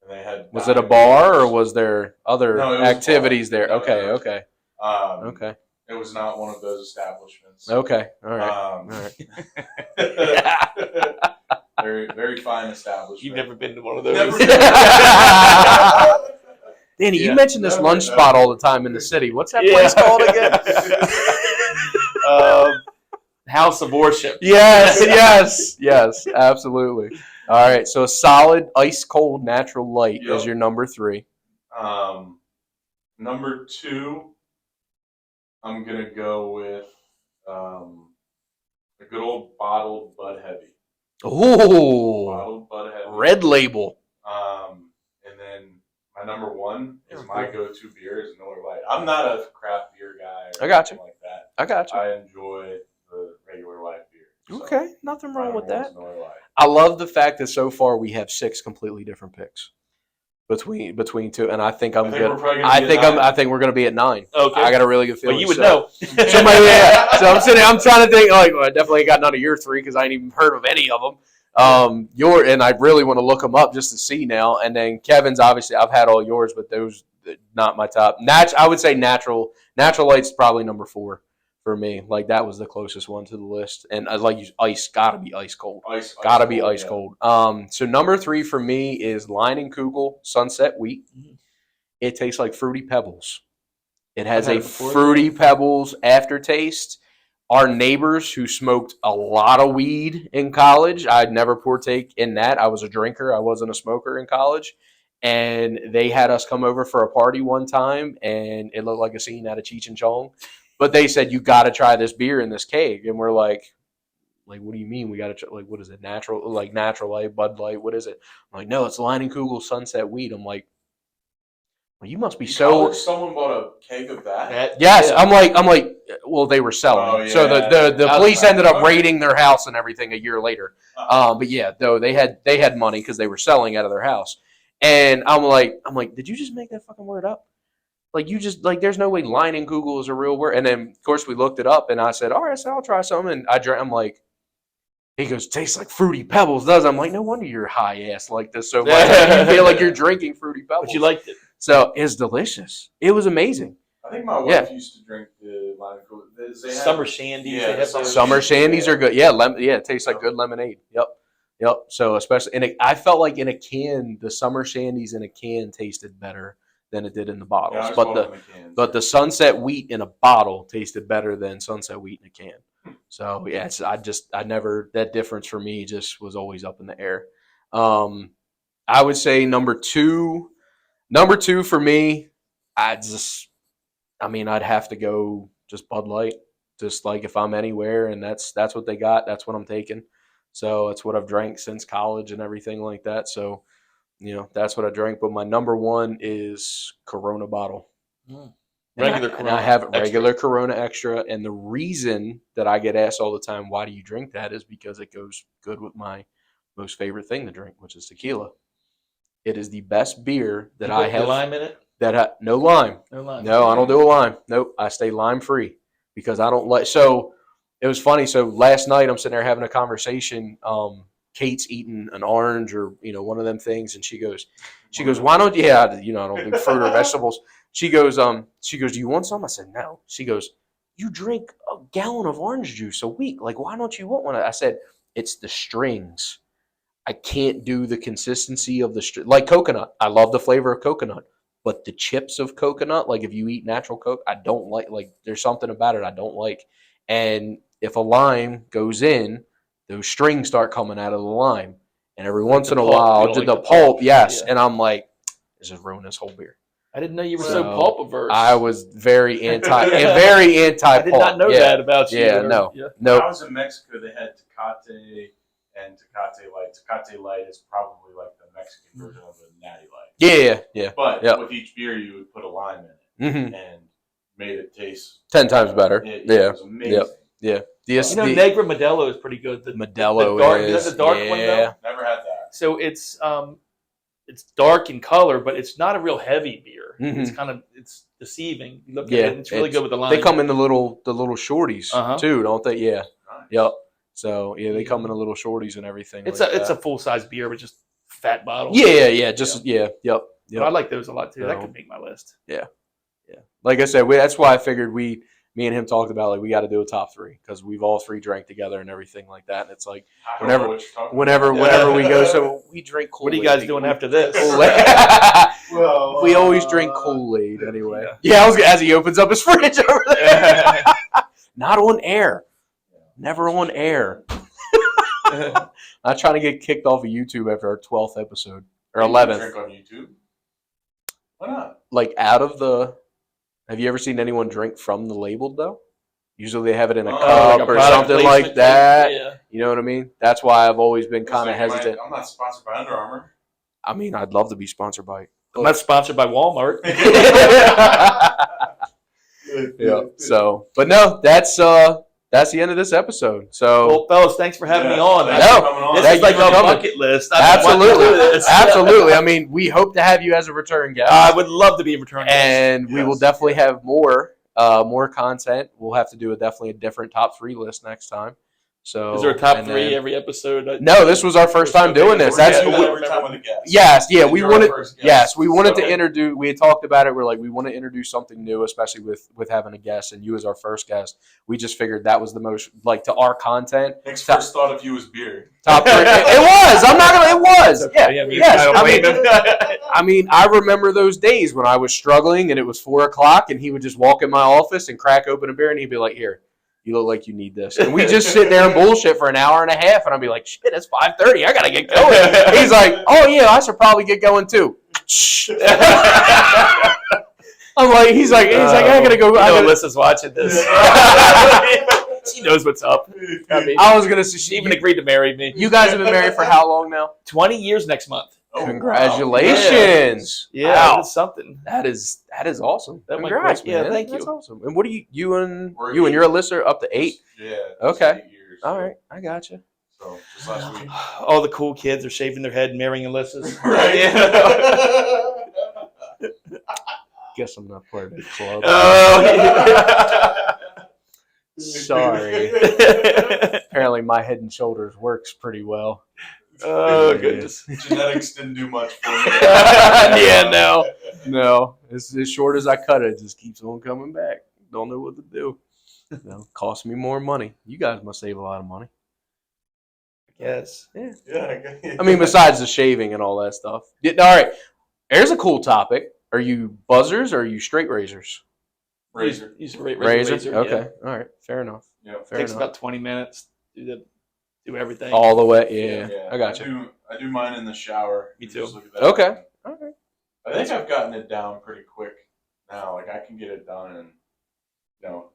And they had Was it a Diamond bar beers. or was there other No, it was a activities bar. there? No, Okay. no. Okay. Okay. It was not one of those establishments. Okay. All right. All right. Very, very fine establishment. You've never been to one of those. Never. Danny, you Yeah. mention this Never, lunch never. spot all the time in the city. What's that place called again? House of Worship. Yes, absolutely. All right, so solid ice cold natural light Yep. is your number 3. Number 2, I'm gonna go with a good old bottled Bud Heavy. Ooh, Bottled Bud Heavy. red label. And then my number 1 is my go-to beer is Miller Lite. I'm not a craft beer guy. Or I got anything like that. I got you. I enjoy the regular light beer. So Okay, nothing my wrong number with 1 that. is Miller Lite. I love the fact that so far we have 6 completely different picks between 2, and I think I'm good. we're probably gonna I be think at 9. I think we're going to be at 9. Okay. I got a really good feeling. Well, you would so. know. So I'm sitting. I'm trying to think. Like, well, I definitely got none of your 3 because I ain't even heard of any of them. And I really want to look them up just to see now. And then Kevin's obviously I've had all yours, but those not my top. I would say natural light's probably number 4 for me. Like that was the closest one to the list. And ice gotta be ice cold. Gotta be ice cold. So number 3 for me is Leinenkugel Sunset Wheat. It tastes like Fruity Pebbles. It has I've had a it before, Fruity Pebbles aftertaste. Our neighbors who smoked a lot of weed in college, I'd never partake in that. I was a drinker. I wasn't a smoker in college. And they had us come over for a party one time, and it looked like a scene out of Cheech and Chong. But they said, you got to try this beer in this keg. And we're like, what do you mean we got to try? Like, what is it? Natural Light, Bud Light? What is it? I'm like, no, it's Leinenkugel Sunset Wheat. I'm like, Well, you must be In so. college, someone bought a keg of that. Yes, Yeah. I'm like. Well, they were selling. Oh, So yeah. the That's police right. ended up Okay. raiding their house and everything a year later. But yeah, though they had money because they were selling out of their house. And I'm like, did you just make that fucking word up? Like you just like, there's no way line in Google is a real word. And then of course we looked it up, and I said, all right, so I'll try some. And I drank. I'm like, he goes, tastes like Fruity Pebbles, does? I'm like, no wonder you're high ass like this so much. You feel like you're drinking Fruity Pebbles. But you liked it. So it's delicious. It was amazing. I think my wife used to drink the lime and cola. Summer shandies. Yeah, they have those. Summer shandies are good. Yeah, it tastes like good lemonade. Yep. So especially, I felt like in a can, the summer shandies in a can tasted better than it did in the bottles. Yeah, But the Sunset Wheat in a bottle tasted better than Sunset Wheat in a can. So yeah, I never, that difference for me just was always up in the air. I would say number two for me, I'd have to go just Bud Light. Just like if I'm anywhere and that's what they got, that's what I'm taking. So it's what I've drank since college and everything like that. So, that's what I drank. But my number one is Corona bottle. Regular And Corona. I have regular Extra. Corona Extra. And the reason that I get asked all the time, why do you drink that, is because it goes good with my most favorite thing to drink, which is tequila. It is the best beer that I have. Lime in it? No lime. No lime. No, I don't do a lime. Nope, I stay lime free because I don't like. So it was funny. So last night I'm sitting there having a conversation. Kate's eating an orange or one of them things, and she goes, why don't you? Yeah, I don't do fruit or vegetables. She goes, do you want some? I said no. She goes, you drink a gallon of orange juice a week. Like, why don't you want one? I said, it's the strings. I can't do the consistency of the like coconut. I love the flavor of coconut. But the chips of coconut, like if you eat natural Coke, I don't like. Like there's something about it I don't like. And if a lime goes in, those strings start coming out of the lime. And every once in a while, the pulp, yes. Yeah. And I'm like, this is ruining this whole beer. I didn't know you were so pulp averse. I was very anti pulp. I did not know that about you. Yeah, no. When I was in Mexico, they had Tecate and Tecate Light. Tecate Light is probably like the Mexican version of a Natty Light. Yeah. But with each beer, you would put a lime in it and made it taste 10 times better. It was amazing. Yeah. Negra Modelo is pretty good. Modelo is the dark one though? Never had that. So it's dark in color, but it's not a real heavy beer. Mm-hmm. It's deceiving. You look at it, it's really good with the lime. They come in the little shorties too, don't they? Yeah. Nice. Yep. So they come in the little shorties and everything. It's a full size beer, but just fat bottle. Yeah. Yep. But I like those a lot too. That could make my list. Yeah. Like I said, that's why I figured me and him talked about like we got to do a top three because we've all three drank together and everything like that. And it's like whenever we go, so we drink Kool-Aid. What are you guys doing after this? Well, we always drink Kool-Aid anyway. Yeah, as he opens up his fridge over there. Not on air. Never on air. I'm trying to get kicked off of YouTube after our 12th episode or 11th. Drink on YouTube? Why not? Like have you ever seen anyone drink from the label though? Usually they have it in a cup or something like that. Yeah. You know what I mean? That's why I've always been kind of hesitant. I'm not sponsored by Under Armour. I mean, I'd love to be sponsored by. I'm not sponsored by Walmart. Yeah. So, but no, that's the end of this episode. So, well, fellas, thanks for having me on. This is like a bucket list. Absolutely. I mean, we hope to have you as a return guest. I would love to be a return guest, and we will definitely have more content. We'll have to do definitely a different top 3 list next time. So, is there a top 3 every episode? No, this was our first time doing this. That's every time with a guest. Yes, yeah. We wanted to introduce. We had talked about it. We're like, we want to introduce something new, especially with having a guest, and you as our first guest. We just figured that was the most to our content. Nick's first thought of you was beer. Top 3. It was. I'm not gonna. It was. Okay. Yeah. Yes. I mean, I remember those days when I was struggling, and it was 4:00, and he would just walk in my office and crack open a beer, and he'd be like, "Here. You look like you need this." And we just sit there and bullshit for an hour and a half, and I'll be like, shit, it's 5:30. I got to get going. He's like, oh, yeah, I should probably get going, too. I'm like, he's like, I got to go. Alyssa's watching this. She knows what's up. I was going to say, she even agreed to marry me. You guys have been married for how long now? 20 years next month. Oh, Congratulations! Yeah, Wow. that's something. That is awesome. That went Congrats, quick. Yeah, man. thank That's you. awesome. And what are you and We're you and your 8. Alyssa are up to 8? Yeah. Okay. 8 years. All right, I got you. So just last week. All the cool kids are shaving their head and marrying Alyssa's. Right. Yeah. Guess I'm not part of the club. Oh, Sorry. Apparently, my Head and Shoulders works pretty well. Oh, goodness. Genetics didn't do much for me. Yeah, no. It's as short as I cut it. It just keeps on coming back. Don't know what to do. Cost me more money. You guys must save a lot of money. Yes. Yeah. I mean, besides the shaving and all that stuff. All right. Here's a cool topic. Are you buzzers or are you straight razors? Razor. Use Razor? Okay. Yeah. All right. Fair enough. Yep. Fair Takes enough. about 20 minutes to do everything. All the way. Yeah. I got you. I do mine in the shower. Me too. Just look at that. Okay. All right. I think I've gotten it down pretty quick now. Like I can get it done, and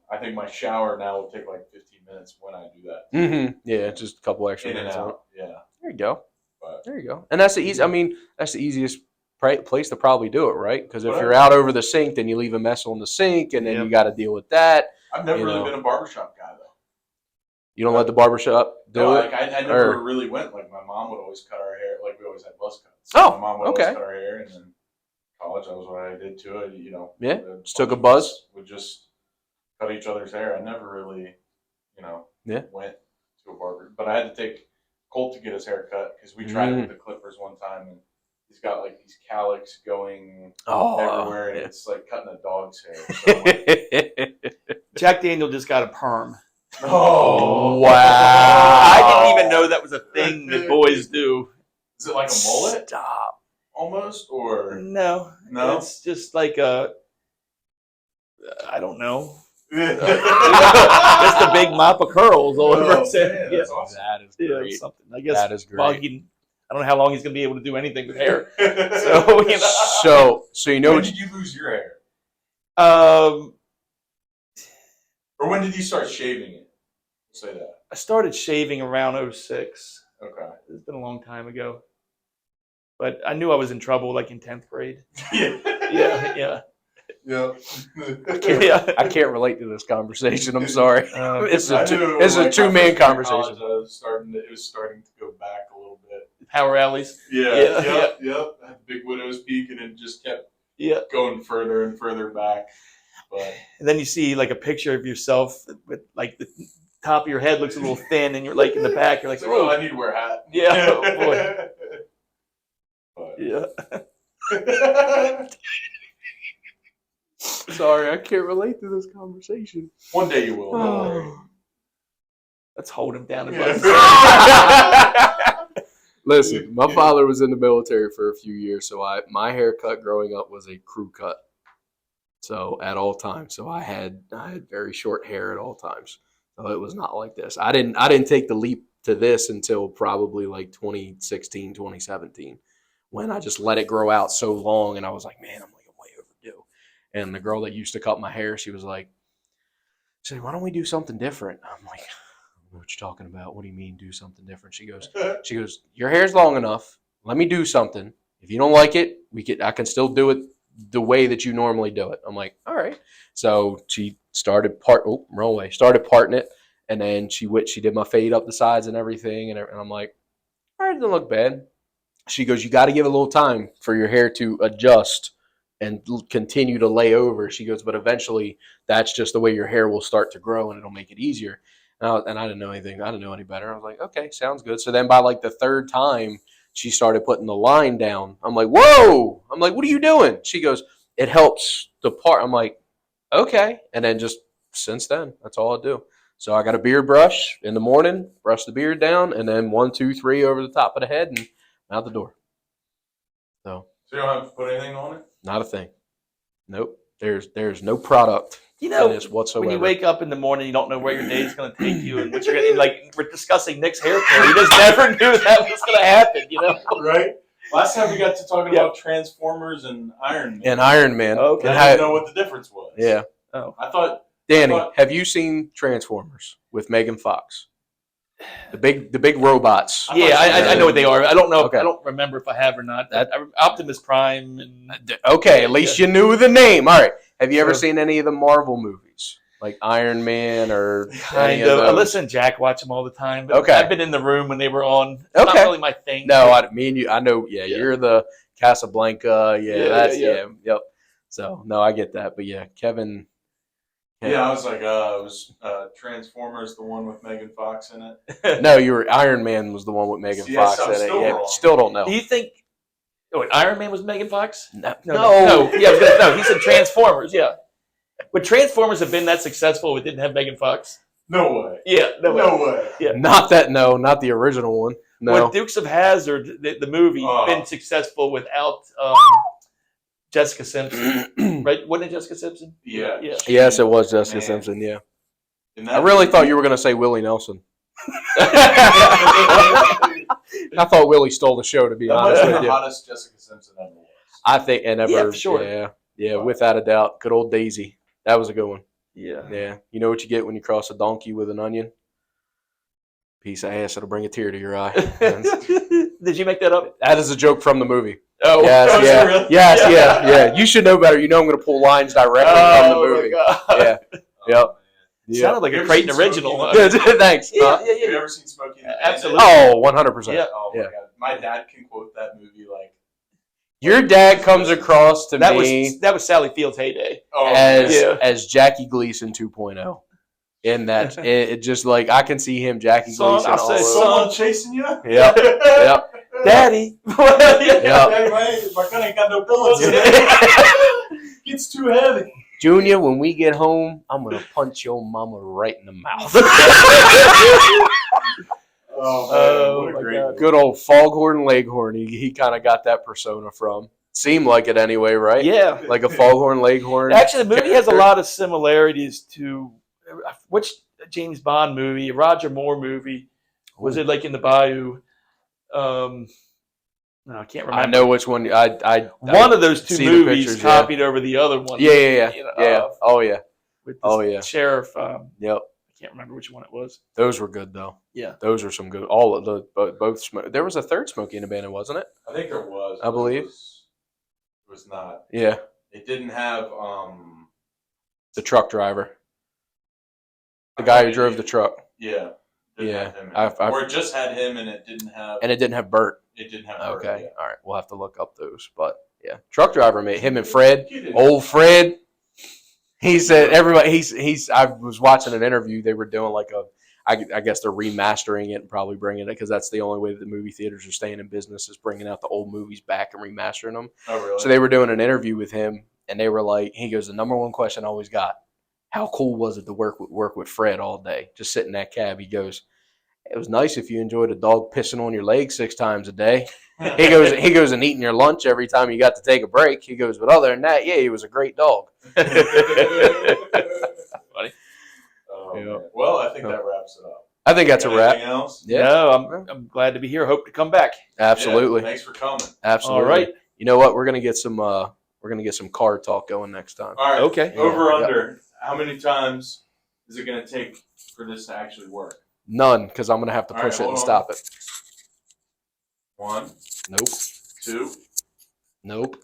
I think my shower now will take like 15 minutes when I do that. Mm-hmm. Yeah, just a couple extra In and minutes. out. Yeah. There you go. But There you go. And that's the easy. I mean, that's the easiest place to probably do it, right? Because if Whatever. you're out over the sink, then you leave a mess on the sink, and then Yep. you got to deal with that. I've never You really know. been a barbershop guy though. You don't let the barbershop do No, it. like I never really went. Like my mom would always cut our hair. Like we always had buzz cuts. Oh, my mom would okay. always cut our hair, and then college that was what I did to it. Yeah, the just took a bunch of us buzz. Would just cut each other's hair. I never really, went to a barber. But I had to take Colt to get his hair cut because we tried it with the clippers one time, and he's got like these calyx going everywhere, and it's like cutting a dog's hair. So I'm like, Jack Daniel just got a perm. oh Wow. I didn't even know that was a thing that boys do. Is it like a mullet Stop. almost, or No. No? It's just like I don't know. just Just a big mop of curls all over his head. That's awesome. That is Yeah, great. something. I guess That is great. well, I don't know how long he's going to be able to do anything with hair. So you know when what did you lose your hair, Um, or when did you start shaving it? Say that. I started shaving around 06. Okay. It's been a long time ago. But I knew I was in trouble like in 10th grade. Yeah. Yeah. Yeah. I can't relate to this conversation. I'm sorry. It's I a knew it's a like, my two-man first year in conversation. college, it was starting to go back a little bit. Power alleys. Yeah. Yep. I had Big Widow's Peak, and it just kept Yeah. going further and further back. But And then you see like a picture of yourself with like the top of your head looks a little thin and you're like in the back. You're like, it's like, oh, oh, I need to wear a hat. yeah. Oh, boy. But, Yeah. Sorry, I can't relate to this conversation. one day you will. Don't Oh. worry. Let's hold him down. And Listen, my father was in the military for a few years, so my haircut growing up was a crew cut. So at all times, so I had very short hair at all times. So it was not like this. I didn't take the leap to this until probably like 2016, 2017, when I just let it grow out so long, and I was like, man, I'm like way overdue. And the girl that used to cut my hair, she said, why don't we do something different? I'm like, I don't know what you're talking about. What do you mean do something different? She goes, your hair's long enough. Let me do something. If you don't like it, I can still do it the way that you normally do it. I'm like, all right. So she started started parting it, and then she did my fade up the sides and everything, and I'm like, all right, it doesn't look bad. She goes, you got to give it a little time for your hair to adjust and continue to lay over. She goes, but eventually that's just the way your hair will start to grow, and it'll make it easier. And I didn't know anything. I didn't know any better. I was like, okay, sounds good. So then by like the third time, she started putting the line down. I'm like, whoa. I'm like, what are you doing? She goes, it helps the part. I'm like, okay. And then just since then, that's all I do. So I got a beard brush in the morning, brush the beard down, and then 1, 2, 3 over the top of the head and out the door. So you don't have to put anything on it? not a thing. Nope. There's no product You in know, this whatsoever. when you wake up in the morning, you don't know where your day is going to take you and what you're going to, like, we're discussing Nick's hair care. You just never knew that was going to happen, you know? Right? Last time we got to talking about Transformers and Iron Man. And Iron Man. Okay. And I didn't know what the difference was. Yeah. Oh. I thought Danny, have you seen Transformers with Megan Fox? The big robots. Yeah, I know what they are. I don't know. Okay. I don't remember if I have or not. Optimus Prime and Okay, at least you knew the name. All right. Have you ever So- seen any of the Marvel movies, like Iron Man or any kind of of. I those? listen to Jack watch them all the time. But Okay. I've been in the room when they were on. It's not Okay. really my thing. No, me and you. I know. Yeah, Yeah. you're the Casablanca. Yeah, Yeah, that's yeah. Yep. So no, I get that. But yeah, Kevin. Yeah, I was like, it was Transformers, the one with Megan Fox in it. No, you were Iron Man was the one with Megan Yes, Fox I'm in it. still Yeah, wrong. still don't know. Do you think? Oh, Iron Man was Megan Fox? No. No. Yeah, no. He said Transformers. Yeah. Would Transformers have been that successful if it didn't have Megan Fox? No way. Yeah. No way. Yeah. Not that. No, not the original one. No. Would Dukes of Hazzard, the movie, been successful without Jessica Simpson? Right? Wasn't it Jessica Simpson? Yeah. Yeah. Yes, it was Jessica Man. Simpson. Yeah. In I that really movie- thought you were going to say Willie Nelson. I thought Willie stole the show. To be that might honest have been with the you, hottest Jessica Simpson ever was. I think and ever. Yeah, for sure. Yeah, without a doubt. Good old Daisy. That was a good one. Yeah. Yeah. You know what you get when you cross a donkey with an onion? Piece of ass. It'll bring a tear to your eye. Did you make that up? That is a joke from the movie. Oh, Yes, was it yeah, really? yes, yeah. You should know better. You know I'm going to pull lines directly from the Oh, movie. my God. Yeah. Yep. Sounded like You a ever Creighton seen original. Smokey Thanks. Yeah, Huh? yeah, Have you yeah. ever seen Smokey and the Absolutely. Bandit? Oh, 100%. Yeah. Oh my Yeah. god. My dad can quote that movie like Your dad comes across to That me was Sally Field's heyday. as Yeah. as Jackie Gleason 2.0. In that, it just like I can see him, Jackie Son, Gleason. I all said, over. son. someone chasing you? Yep. Yep. Daddy. Yep. Daddy, my gun ain't got no bullets in it. It's too heavy. Junior, when we get home, I'm gonna punch your mama right in the mouth. Oh, man. What a my great God. movie. Good old Foghorn Leghorn. He kind of got that persona from. Seemed like it anyway, right? Yeah. Like a Foghorn Leghorn. Actually, the movie has a character. lot of similarities to which James Bond movie, Roger Moore movie. Was it like in the Bayou? No, I can't remember. I know which one. One of those two see the movies pictures, yeah. copied over the other one. Yeah. You know, Yeah. Oh yeah. with Oh, the yeah. sheriff. Yep. I can't remember which one it was. Those were good though. Yeah. Those are some good. All of the both. There was a third Smokey and the Bandit, wasn't it? I think there was. I believe. It was not. Yeah. It didn't have The truck driver. The guy who drove the truck. Yeah. Didn't Yeah. have him in it. I've- or it just had him and it didn't have And it didn't have Bert. it didn't have Bert, Okay. yeah. All right. We'll have to look up those. But yeah. Truck driver made him and Fred. You didn't- Old Fred. He said everybody he's I was watching an interview, they were doing like I guess they're remastering it and probably bringing it because that's the only way that the movie theaters are staying in business is bringing out the old movies back and remastering them. Oh really? So they were doing an interview with him and they were like, he goes, the number one question I always got, how cool was it to work with Fred all day? Just sit in that cab. He goes, it was nice if you enjoyed a dog pissing on your leg 6 times a day. He goes and eating your lunch every time you got to take a break. He goes, but other than that, yeah, he was a great dog. Funny. Oh, Yeah. man. Well, I think that wraps it up. I think that's a wrap. Anything else? Yeah, No, I'm glad to be here. Hope to come back. absolutely, Yeah, thanks for coming. absolutely. All right. You know what? We're gonna get some card talk going next time. All right. Okay. Over Yeah. under. How many times is it going to take for this to actually work? None, because I'm gonna have to All push right, it and hold stop it. 1, Nope. 2, Nope.